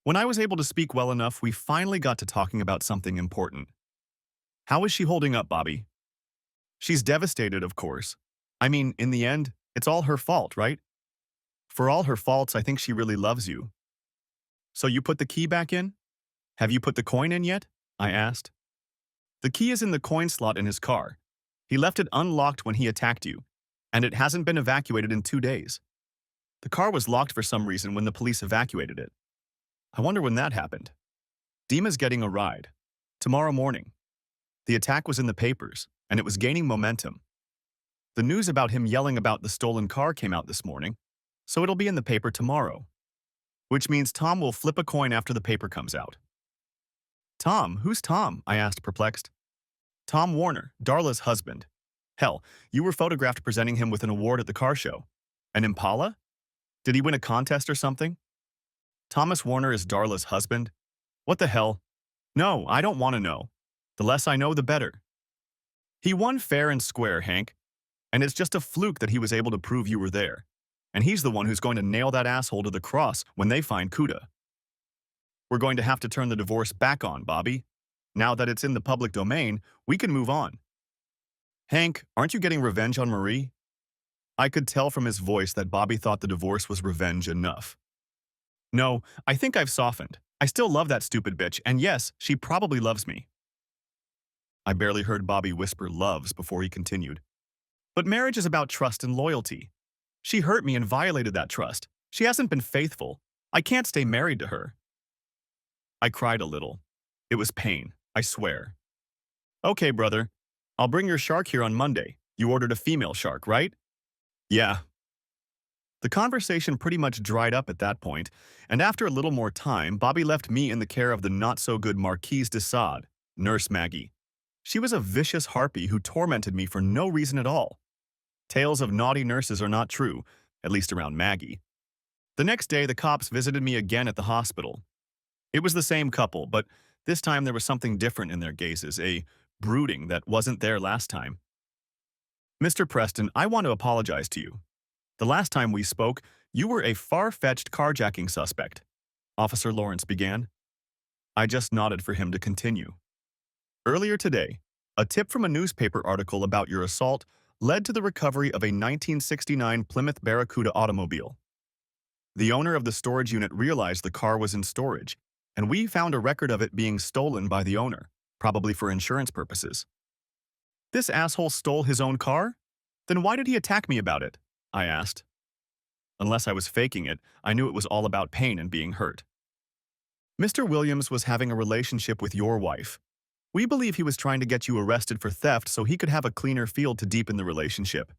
When I was able to speak well enough, we finally got to talking about something important. "How is she holding up, Bobby?" "She's devastated, of course. I mean, in the end, it's all her fault, right? For all her faults, I think she really loves you." "So you put the key back in? Have you put the coin in yet?" I asked. "The key is in the coin slot in his car. He left it unlocked when he attacked you, and it hasn't been evacuated in 2 days. The car was locked for some reason when the police evacuated it. I wonder when that happened." "Dima's getting a ride. Tomorrow morning. The attack was in the papers, and it was gaining momentum. The news about him yelling about the stolen car came out this morning, so it'll be in the paper tomorrow. Which means Tom will flip a coin after the paper comes out." "Tom? Who's Tom?" I asked, perplexed. "Tom Warner, Darla's husband. Hell, you were photographed presenting him with an award at the car show. An Impala? Did he win a contest or something?" "Thomas Warner is Darla's husband? What the hell? No, I don't want to know. The less I know, the better. He won fair and square, Hank. And it's just a fluke that he was able to prove you were there. And he's the one who's going to nail that asshole to the cross when they find Kuda. We're going to have to turn the divorce back on, Bobby. Now that it's in the public domain, we can move on." "Hank, aren't you getting revenge on Marie?" I could tell from his voice that Bobby thought the divorce was revenge enough. "No, I think I've softened. I still love that stupid bitch, and yes, she probably loves me." I barely heard Bobby whisper loves before he continued. "But marriage is about trust and loyalty. She hurt me and violated that trust. She hasn't been faithful. I can't stay married to her." I cried a little. It was pain, I swear. "Okay, brother. I'll bring your shark here on Monday. You ordered a female shark, right?" "Yeah." The conversation pretty much dried up at that point, and after a little more time, Bobby left me in the care of the not-so-good Marquise de Sade, Nurse Maggie. She was a vicious harpy who tormented me for no reason at all. Tales of naughty nurses are not true, at least around Maggie. The next day, the cops visited me again at the hospital. It was the same couple, but this time there was something different in their gazes, a brooding that wasn't there last time. "Mr. Preston, I want to apologize to you. The last time we spoke, you were a far-fetched carjacking suspect, Officer Lawrence began. I just nodded for him to continue. Earlier today, a tip from a newspaper article about your assault led to the recovery of a 1969 Plymouth Barracuda automobile. The owner of the storage unit realized the car was in storage, and we found a record of it being stolen by the owner, probably for insurance purposes. This asshole stole his own car? Then why did he attack me about it? I asked. Unless I was faking it, I knew it was all about pain and being hurt. Mr. Williams was having a relationship with your wife. We believe he was trying to get you arrested for theft so he could have a cleaner field to deepen the relationship.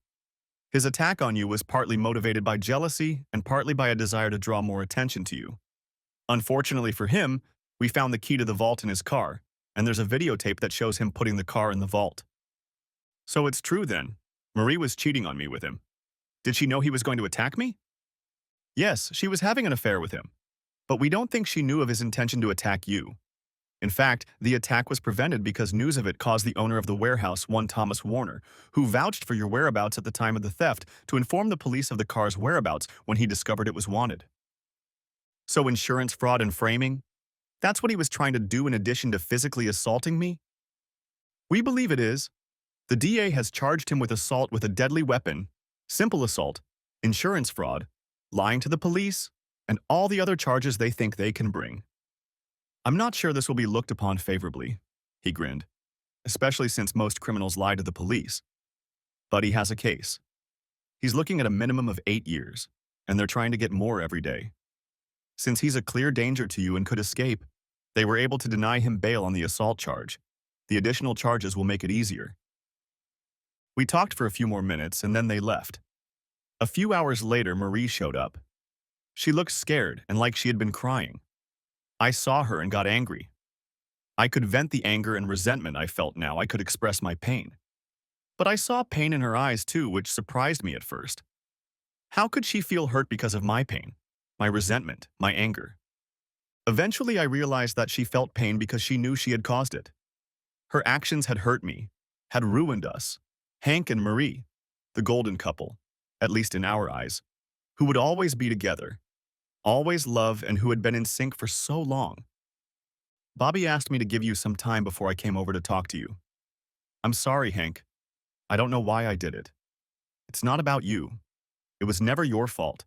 His attack on you was partly motivated by jealousy and partly by a desire to draw more attention to you. Unfortunately for him, we found the key to the vault in his car, and there's a videotape that shows him putting the car in the vault. So it's true then. Marie was cheating on me with him. Did she know he was going to attack me? Yes, she was having an affair with him. But we don't think she knew of his intention to attack you. In fact, the attack was prevented because news of it caused the owner of the warehouse, one Thomas Warner, who vouched for your whereabouts at the time of the theft, to inform the police of the car's whereabouts when he discovered it was wanted. So insurance fraud and framing? That's what he was trying to do in addition to physically assaulting me? We believe it is. The DA has charged him with assault with a deadly weapon, simple assault, insurance fraud, lying to the police, and all the other charges they think they can bring. I'm not sure this will be looked upon favorably, he grinned, especially since most criminals lie to the police. But he has a case. He's looking at a minimum of 8 years, and they're trying to get more every day. Since he's a clear danger to you and could escape, they were able to deny him bail on the assault charge. The additional charges will make it easier. We talked for a few more minutes, and then they left. A few hours later, Marie showed up. She looked scared and like she had been crying. I saw her and got angry. I could vent the anger and resentment I felt now. I could express my pain. But I saw pain in her eyes too, which surprised me at first. How could she feel hurt because of my pain, my resentment, my anger? Eventually, I realized that she felt pain because she knew she had caused it. Her actions had hurt me, had ruined us. Hank and Marie, the golden couple, at least in our eyes, who would always be together, always love, and who had been in sync for so long. Bobby asked me to give you some time before I came over to talk to you. I'm sorry, Hank. I don't know why I did it. It's not about you. It was never your fault.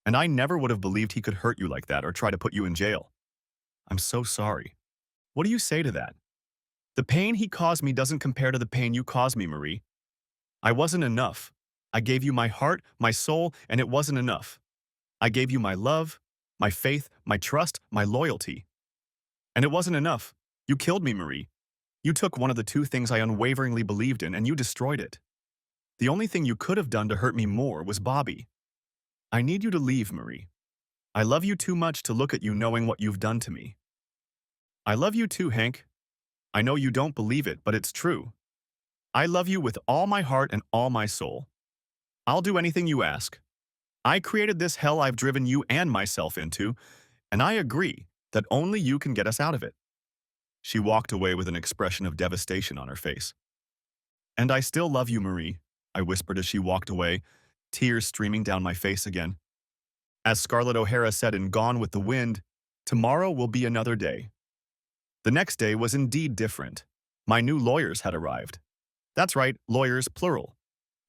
And I never would have believed he could hurt you like that or try to put you in jail. I'm so sorry. What do you say to that? The pain he caused me doesn't compare to the pain you caused me, Marie. I wasn't enough. I gave you my heart, my soul, and it wasn't enough. I gave you my love, my faith, my trust, my loyalty. And it wasn't enough. You killed me, Marie. You took one of the two things I unwaveringly believed in and you destroyed it. The only thing you could have done to hurt me more was Bobby. I need you to leave, Marie. I love you too much to look at you knowing what you've done to me. I love you too, Hank. I know you don't believe it, but it's true. I love you with all my heart and all my soul. I'll do anything you ask. I created this hell I've driven you and myself into, and I agree that only you can get us out of it. She walked away with an expression of devastation on her face. And I still love you, Marie, I whispered as she walked away, tears streaming down my face again. As Scarlett O'Hara said in Gone with the Wind, tomorrow will be another day. The next day was indeed different. My new lawyers had arrived. That's right, lawyers plural.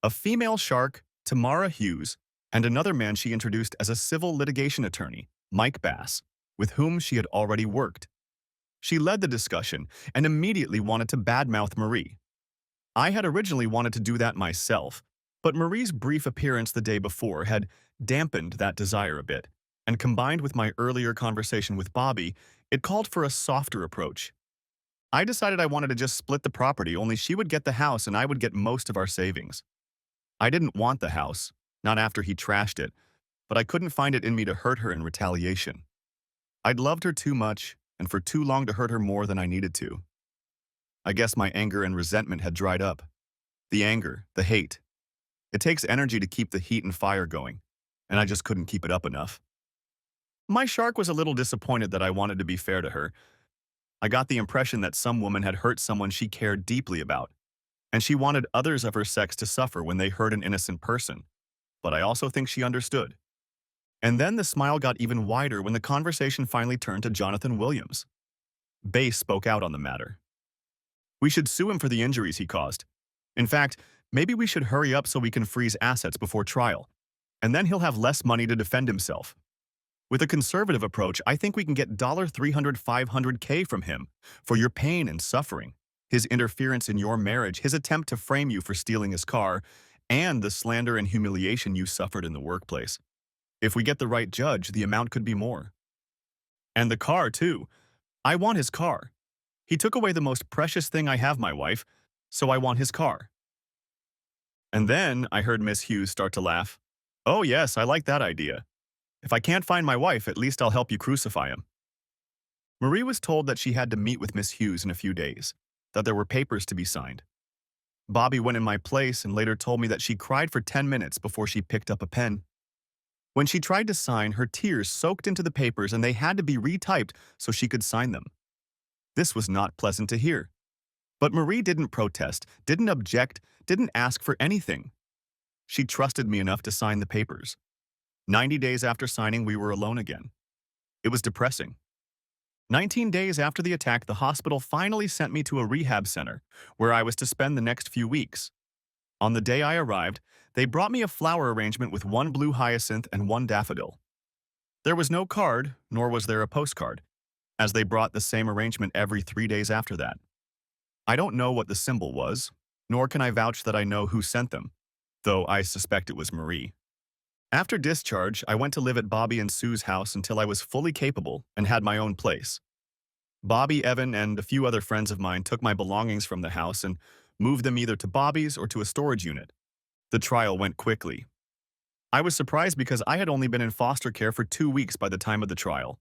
A female shark, Tamara Hughes, and another man she introduced as a civil litigation attorney, Mike Bass, with whom she had already worked. She led the discussion and immediately wanted to badmouth Marie. I had originally wanted to do that myself, but Marie's brief appearance the day before had dampened that desire a bit, and combined with my earlier conversation with Bobby, it called for a softer approach. I decided I wanted to just split the property, only she would get the house and I would get most of our savings. I didn't want the house, not after he trashed it, but I couldn't find it in me to hurt her in retaliation. I'd loved her too much, and for too long to hurt her more than I needed to. I guess my anger and resentment had dried up. The anger, the hate. It takes energy to keep the heat and fire going, and I just couldn't keep it up enough. My shark was a little disappointed that I wanted to be fair to her. I got the impression that some woman had hurt someone she cared deeply about, and she wanted others of her sex to suffer when they hurt an innocent person. but I also think she understood. And then the smile got even wider when the conversation finally turned to Jonathan Williams. Bass spoke out on the matter. We should sue him for the injuries he caused. In fact, maybe we should hurry up so we can freeze assets before trial, and then he'll have less money to defend himself. With a conservative approach, I think we can get $300, $500K from him for your pain and suffering, his interference in your marriage, his attempt to frame you for stealing his car, and the slander and humiliation you suffered in the workplace. If we get the right judge, the amount could be more. And the car, too. I want his car. He took away the most precious thing I have, my wife, so I want his car. And then I heard Miss Hughes start to laugh. Oh yes, I like that idea. If I can't find my wife, at least I'll help you crucify him. Marie was told that she had to meet with Miss Hughes in a few days, that there were papers to be signed. Bobby went in my place and later told me that she cried for 10 minutes before she picked up a pen. When she tried to sign, her tears soaked into the papers and they had to be retyped so she could sign them. This was not pleasant to hear. But Marie didn't protest, didn't object, didn't ask for anything. She trusted me enough to sign the papers. 90 days after signing, we were alone again. It was depressing. 19 days after the attack, the hospital finally sent me to a rehab center, where I was to spend the next few weeks. On the day I arrived, they brought me a flower arrangement with one blue hyacinth and one daffodil. There was no card, nor was there a postcard, as they brought the same arrangement every 3 days after that. I don't know what the symbol was, nor can I vouch that I know who sent them, though I suspect it was Marie. After discharge, I went to live at Bobby and Sue's house until I was fully capable and had my own place. Bobby, Evan, and a few other friends of mine took my belongings from the house and moved them either to Bobby's or to a storage unit. The trial went quickly. I was surprised because I had only been in foster care for 2 weeks by the time of the trial.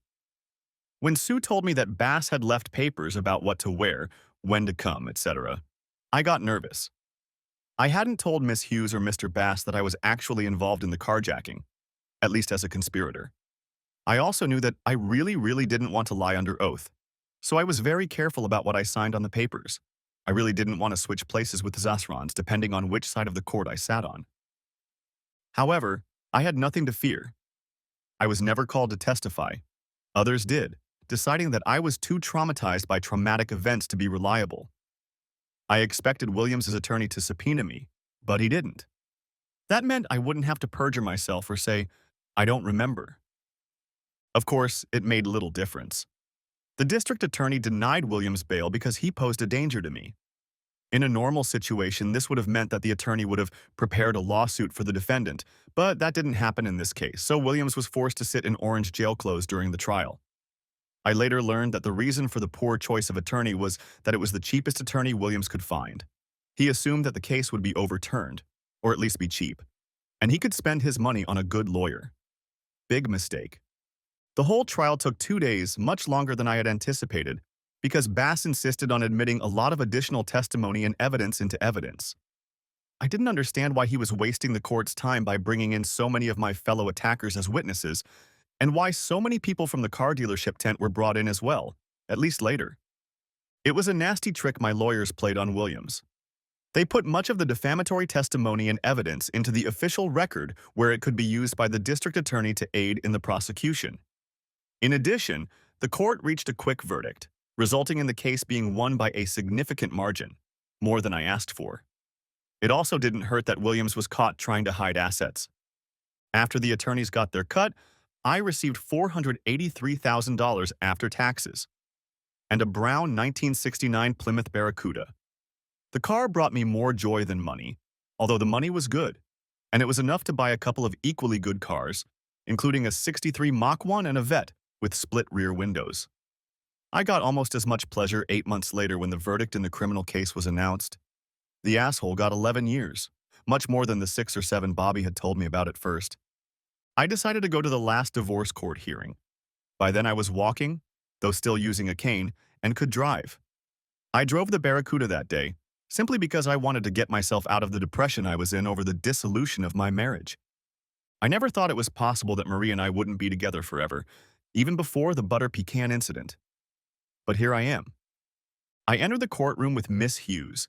When Sue told me that Bass had left papers about what to wear, when to come, etc., I got nervous. I hadn't told Miss Hughes or Mr. Bass that I was actually involved in the carjacking, at least as a conspirator. I also knew that I really didn't want to lie under oath, so I was very careful about what I signed on the papers. I really didn't want to switch places with the Zasrans depending on which side of the court I sat on. However, I had nothing to fear. I was never called to testify. Others did, deciding that I was too traumatized by traumatic events to be reliable. I expected Williams' attorney to subpoena me, but he didn't. That meant I wouldn't have to perjure myself or say, I don't remember. Of course, it made little difference. The district attorney denied Williams bail because he posed a danger to me. In a normal situation, this would have meant that the attorney would have prepared a lawsuit for the defendant, but that didn't happen in this case, so Williams was forced to sit in orange jail clothes during the trial. I later learned that the reason for the poor choice of attorney was that it was the cheapest attorney Williams could find. He assumed that the case would be overturned, or at least be cheap, and he could spend his money on a good lawyer. Big mistake. The whole trial took 2 days, much longer than I had anticipated, because Bass insisted on admitting a lot of additional testimony and evidence into evidence. I didn't understand why he was wasting the court's time by bringing in so many of my fellow attackers as witnesses, and why so many people from the car dealership tent were brought in as well, at least later. It was a nasty trick my lawyers played on Williams. They put much of the defamatory testimony and evidence into the official record where it could be used by the district attorney to aid in the prosecution. In addition, the court reached a quick verdict, resulting in the case being won by a significant margin, more than I asked for. It also didn't hurt that Williams was caught trying to hide assets. After the attorneys got their cut, I received $483,000 after taxes, and a brown 1969 Plymouth Barracuda. The car brought me more joy than money, although the money was good, and it was enough to buy a couple of equally good cars, including a '63 Mach 1 and a Vet with split rear windows. I got almost as much pleasure 8 months later when the verdict in the criminal case was announced. The asshole got 11 years, much more than the 6 or 7 Bobby had told me about at first. I decided to go to the last divorce court hearing. By then I was walking, though still using a cane, and could drive. I drove the Barracuda that day, simply because I wanted to get myself out of the depression I was in over the dissolution of my marriage. I never thought it was possible that Marie and I wouldn't be together forever, even before the butter pecan incident. But here I am. I entered the courtroom with Miss Hughes.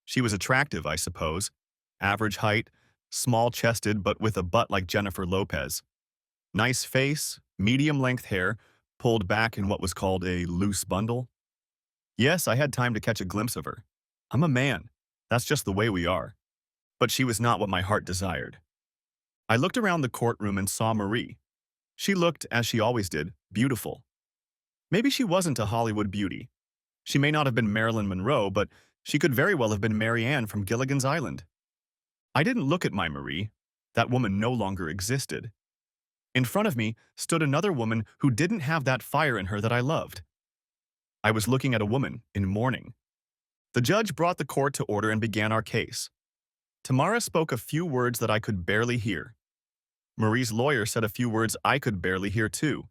She was attractive, I suppose. Average height, small-chested but with a butt like Jennifer Lopez. Nice face, medium-length hair, pulled back in what was called a loose bundle. Yes, I had time to catch a glimpse of her. I'm a man. That's just the way we are. But she was not what my heart desired. I looked around the courtroom and saw Marie. She looked, as she always did, beautiful. Maybe she wasn't a Hollywood beauty. She may not have been Marilyn Monroe, but she could very well have been Mary Ann from Gilligan's Island. I didn't look at my Marie. That woman no longer existed. In front of me stood another woman who didn't have that fire in her that I loved. I was looking at a woman in mourning. The judge brought the court to order and began our case. Tamara spoke a few words that I could barely hear. Marie's lawyer said a few words I could barely hear too,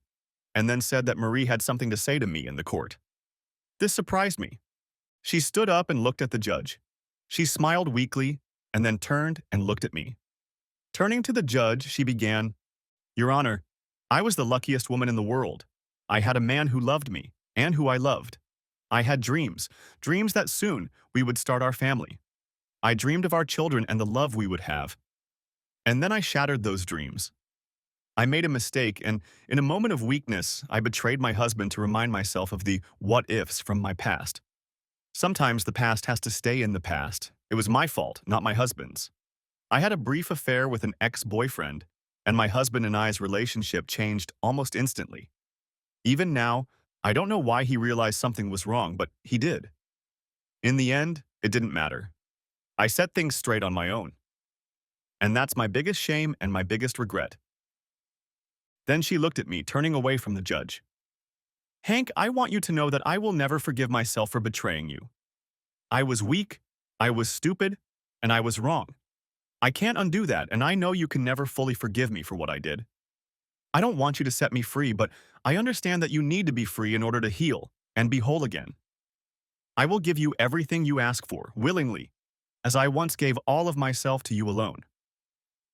and then said that Marie had something to say to me in the court. This surprised me. She stood up and looked at the judge. She smiled weakly and then turned and looked at me. Turning to the judge, she began, Your Honor, I was the luckiest woman in the world. I had a man who loved me and who I loved. I had dreams that soon we would start our family. I dreamed of our children and the love we would have. And then I shattered those dreams. I made a mistake, and in a moment of weakness, I betrayed my husband to remind myself of the what-ifs from my past. Sometimes the past has to stay in the past. It was my fault, not my husband's. I had a brief affair with an ex-boyfriend, and my husband and I's relationship changed almost instantly. Even now, I don't know why he realized something was wrong, but he did. In the end, it didn't matter. I set things straight on my own. And that's my biggest shame and my biggest regret. Then she looked at me, turning away from the judge. Hank, I want you to know that I will never forgive myself for betraying you. I was weak, I was stupid, and I was wrong. I can't undo that, and I know you can never fully forgive me for what I did. I don't want you to set me free, but I understand that you need to be free in order to heal and be whole again. I will give you everything you ask for, willingly, as I once gave all of myself to you alone.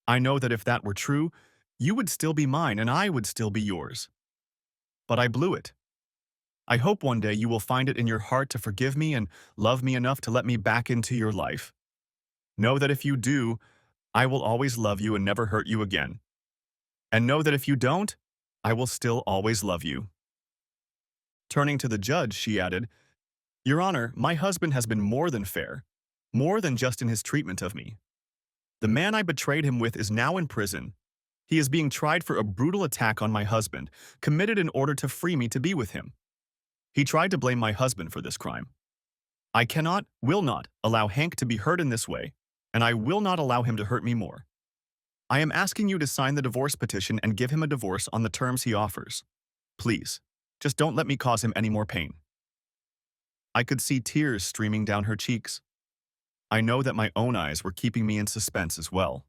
I know that if that were true, you would still be mine and I would still be yours. But I blew it. I hope one day you will find it in your heart to forgive me and love me enough to let me back into your life. Know that if you do, I will always love you and never hurt you again. And know that if you don't, I will still always love you. Turning to the judge, she added, Your Honor, my husband has been more than fair, more than just in his treatment of me. The man I betrayed him with is now in prison. He is being tried for a brutal attack on my husband, committed in order to free me to be with him. He tried to blame my husband for this crime. I cannot, will not, allow Hank to be hurt in this way, and I will not allow him to hurt me more. I am asking you to sign the divorce petition and give him a divorce on the terms he offers. Please, just don't let me cause him any more pain. I could see tears streaming down her cheeks. I know that my own eyes were keeping me in suspense as well.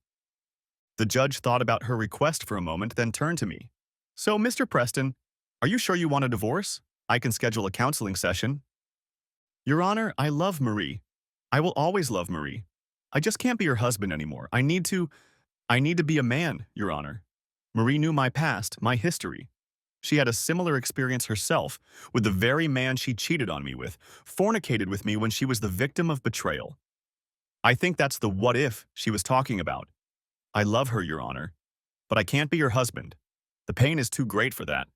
The judge thought about her request for a moment, then turned to me. So, Mr. Preston, are you sure you want a divorce? I can schedule a counseling session. Your Honor, I love Marie. I will always love Marie. I just can't be her husband anymore. I need to be a man, Your Honor. Marie knew my past, my history. She had a similar experience herself with the very man she cheated on me with, fornicated with me when she was the victim of betrayal. I think that's the what if she was talking about. I love her, Your Honor, but I can't be her husband. The pain is too great for that.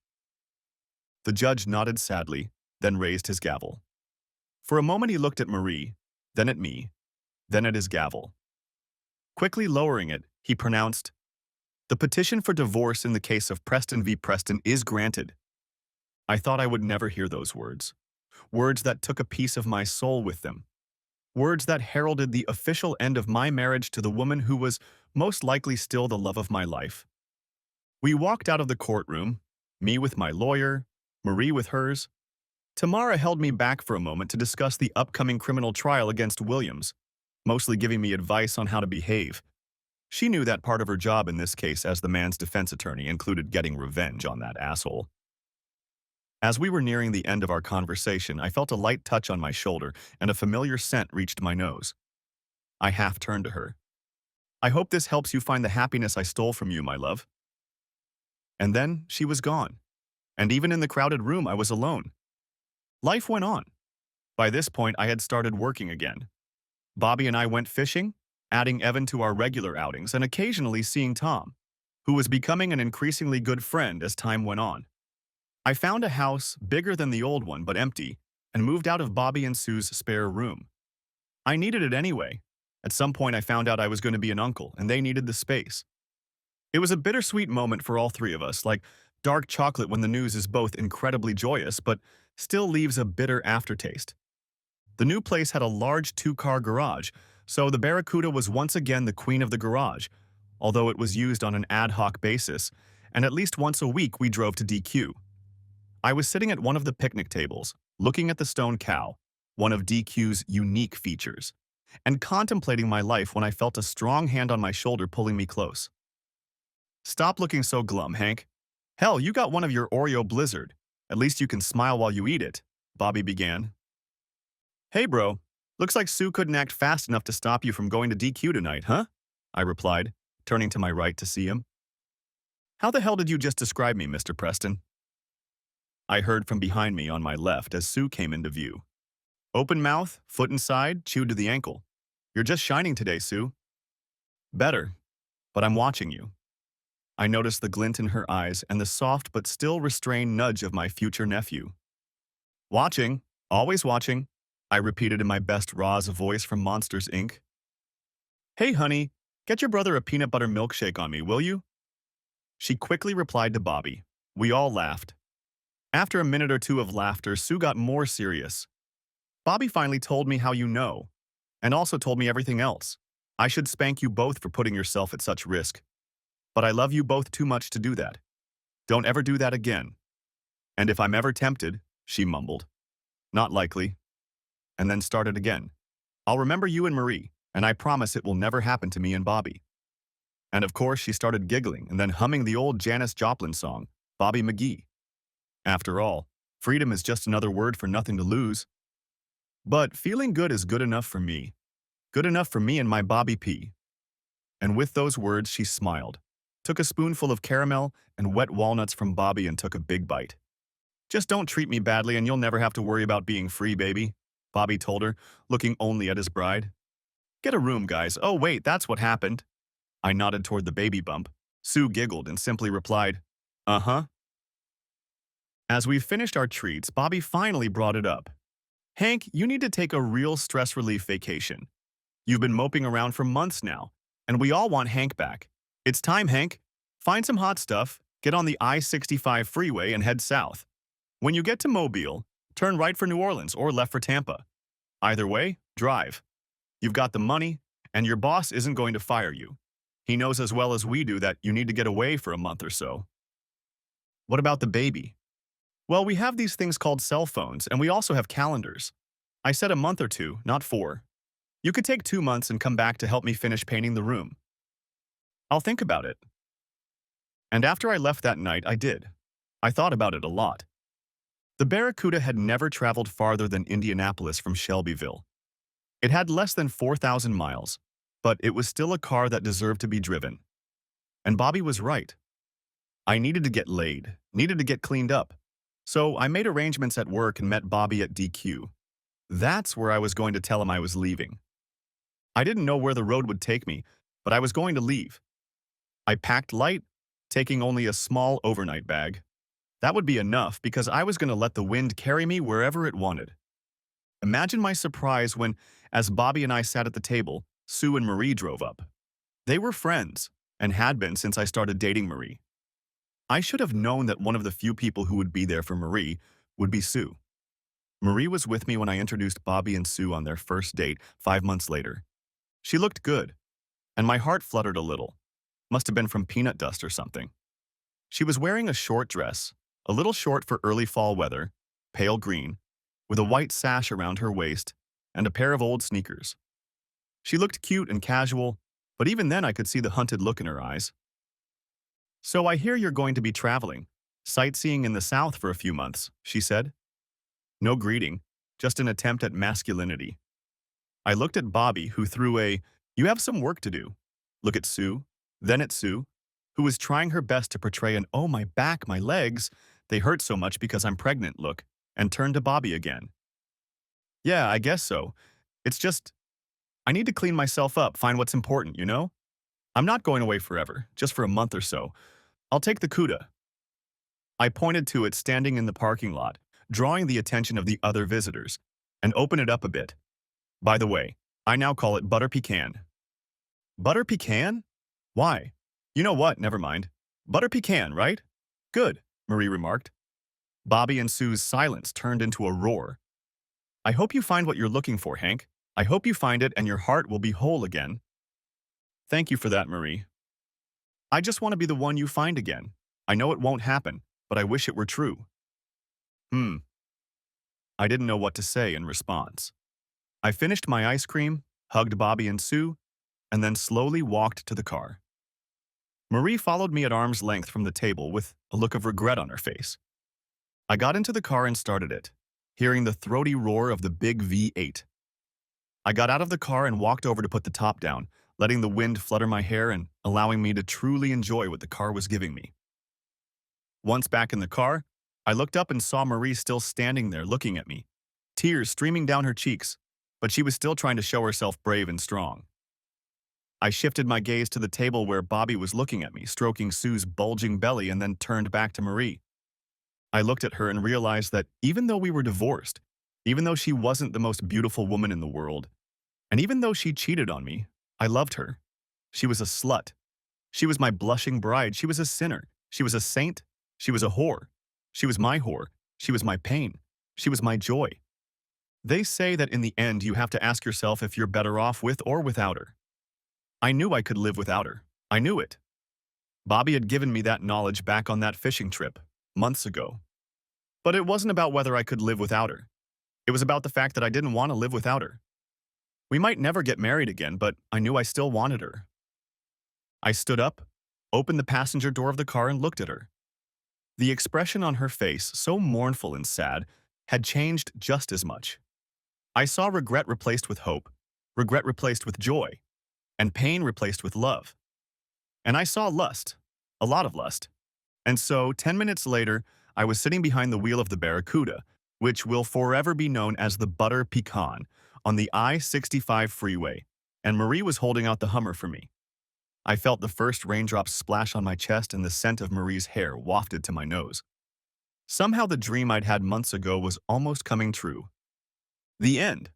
The judge nodded sadly, then raised his gavel. For a moment he looked at Marie, then at me, then at his gavel. Quickly lowering it, he pronounced, The petition for divorce in the case of Preston v. Preston is granted. I thought I would never hear those words. Words that took a piece of my soul with them. Words that heralded the official end of my marriage to the woman who was most likely still the love of my life. We walked out of the courtroom, me with my lawyer, Marie with hers. Tamara held me back for a moment to discuss the upcoming criminal trial against Williams, mostly giving me advice on how to behave. She knew that part of her job in this case as the man's defense attorney included getting revenge on that asshole. As we were nearing the end of our conversation, I felt a light touch on my shoulder and a familiar scent reached my nose. I half turned to her. I hope this helps you find the happiness I stole from you, my love. And then she was gone. And even in the crowded room, I was alone. Life went on. By this point, I had started working again. Bobby and I went fishing, adding Evan to our regular outings and occasionally seeing Tom, who was becoming an increasingly good friend as time went on. I found a house bigger than the old one but empty and moved out of Bobby and Sue's spare room. I needed it anyway. At some point, I found out I was going to be an uncle and they needed the space. It was a bittersweet moment for all three of us, like dark chocolate when the news is both incredibly joyous but still leaves a bitter aftertaste. The new place had a large two-car garage, so the Barracuda was once again the queen of the garage, although it was used on an ad hoc basis, and at least once a week we drove to DQ. I was sitting at one of the picnic tables, looking at the stone cow, one of DQ's unique features, and contemplating my life when I felt a strong hand on my shoulder pulling me close. "Stop looking so glum, Hank. Hell, you got one of your Oreo Blizzard. At least you can smile while you eat it," Bobby began. "Hey, bro. Looks like Sue couldn't act fast enough to stop you from going to DQ tonight, huh?" I replied, turning to my right to see him. "How the hell did you just describe me, Mr. Preston?" I heard from behind me on my left as Sue came into view. "Open mouth, foot inside, chewed to the ankle. You're just shining today, Sue." "Better, but I'm watching you." I noticed the glint in her eyes and the soft but still restrained nudge of my future nephew. "Watching, always watching," I repeated in my best Roz voice from Monsters, Inc. "Hey, honey, get your brother a peanut butter milkshake on me, will you?" She quickly replied to Bobby. We all laughed. After a minute or two of laughter, Sue got more serious. "Bobby finally told me how you know, and also told me everything else. I should spank you both for putting yourself at such risk. But I love you both too much to do that. Don't ever do that again. And if I'm ever tempted," she mumbled. "Not likely." And then started again. "I'll remember you and Marie, and I promise it will never happen to me and Bobby." And of course, she started giggling and then humming the old Janis Joplin song, Bobby McGee. After all, freedom is just another word for nothing to lose. But feeling good is good enough for me. Good enough for me and my Bobby P. And with those words, she smiled, took a spoonful of caramel and wet walnuts from Bobby and took a big bite. "Just don't treat me badly and you'll never have to worry about being free, baby," Bobby told her, looking only at his bride. "Get a room, guys. Oh, wait, that's what happened." I nodded toward the baby bump. Sue giggled and simply replied, "Uh-huh." As we finished our treats, Bobby finally brought it up. "Hank, you need to take a real stress relief vacation. You've been moping around for months now, and we all want Hank back. It's time, Hank. Find some hot stuff, get on the I-65 freeway and head south. When you get to Mobile, turn right for New Orleans or left for Tampa. Either way, drive. You've got the money, and your boss isn't going to fire you. He knows as well as we do that you need to get away for a month or so." "What about the baby?" "Well, we have these things called cell phones, and we also have calendars. I said a month or two, not 4. You could take 2 months and come back to help me finish painting the room." "I'll think about it." And after I left that night, I did. I thought about it a lot. The Barracuda had never traveled farther than Indianapolis from Shelbyville. It had less than 4,000 miles, but it was still a car that deserved to be driven. And Bobby was right. I needed to get laid, needed to get cleaned up. So I made arrangements at work and met Bobby at DQ. That's where I was going to tell him I was leaving. I didn't know where the road would take me, but I was going to leave. I packed light, taking only a small overnight bag. That would be enough because I was going to let the wind carry me wherever it wanted. Imagine my surprise when, as Bobby and I sat at the table, Sue and Marie drove up. They were friends, and had been since I started dating Marie. I should have known that one of the few people who would be there for Marie would be Sue. Marie was with me when I introduced Bobby and Sue on their first date 5 months later. She looked good, and my heart fluttered a little. Must have been from peanut dust or something. She was wearing a short dress, a little short for early fall weather, pale green, with a white sash around her waist and a pair of old sneakers. She looked cute and casual, but even then I could see the hunted look in her eyes. "So I hear you're going to be traveling, sightseeing in the South for a few months," she said. No greeting, just an attempt at masculinity. I looked at Bobby, who threw a, "You have some work to do." Look at Sue, then at Sue, who was trying her best to portray an "oh my back, my legs, they hurt so much because I'm pregnant" look, and turned to Bobby again. "Yeah, I guess so. It's just, I need to clean myself up, find what's important, you know? I'm not going away forever, just for a month or so. I'll take the CUDA. I pointed to it standing in the parking lot, drawing the attention of the other visitors, and open it up a bit. By the way, I now call it butter pecan. Butter pecan? Why? You know what, never mind. Butter pecan, right? Good, Marie remarked. Bobby and Sue's silence turned into a roar. I hope you find what you're looking for, Hank. I hope you find it and your heart will be whole again. Thank you for that, Marie. I just want to be the one you find again. I know it won't happen, but I wish it were true. Hmm. I didn't know what to say in response. I finished my ice cream, hugged Bobby and Sue, and then slowly walked to the car. Marie followed me at arm's length from the table with a look of regret on her face. I got into the car and started it, hearing the throaty roar of the big V8. I got out of the car and walked over to put the top down, letting the wind flutter my hair and allowing me to truly enjoy what the car was giving me. Once back in the car, I looked up and saw Marie still standing there looking at me, tears streaming down her cheeks, but she was still trying to show herself brave and strong. I shifted my gaze to the table where Bobby was looking at me, stroking Sue's bulging belly, and then turned back to Marie. I looked at her and realized that even though we were divorced, even though she wasn't the most beautiful woman in the world, and even though she cheated on me, I loved her. She was a slut. She was my blushing bride. She was a sinner. She was a saint. She was a whore. She was my whore. She was my pain. She was my joy. They say that in the end you have to ask yourself if you're better off with or without her. I knew I could live without her. I knew it. Bobby had given me that knowledge back on that fishing trip, months ago. But it wasn't about whether I could live without her. It was about the fact that I didn't want to live without her. We might never get married again, but I knew I still wanted her. I stood up, opened the passenger door of the car and looked at her. The expression on her face, so mournful and sad, had changed just as much. I saw regret replaced with hope, regret replaced with joy, and pain replaced with love. And I saw lust, a lot of lust. And so, 10 minutes later, I was sitting behind the wheel of the Barracuda, which will forever be known as the Butter Pecan, on the I-65 freeway, and Marie was holding out the Hummer for me. I felt the first raindrops splash on my chest and the scent of Marie's hair wafted to my nose. Somehow the dream I'd had months ago was almost coming true. The end.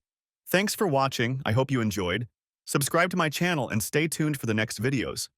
Thanks for watching. I hope you enjoyed. Subscribe to my channel and stay tuned for the next videos.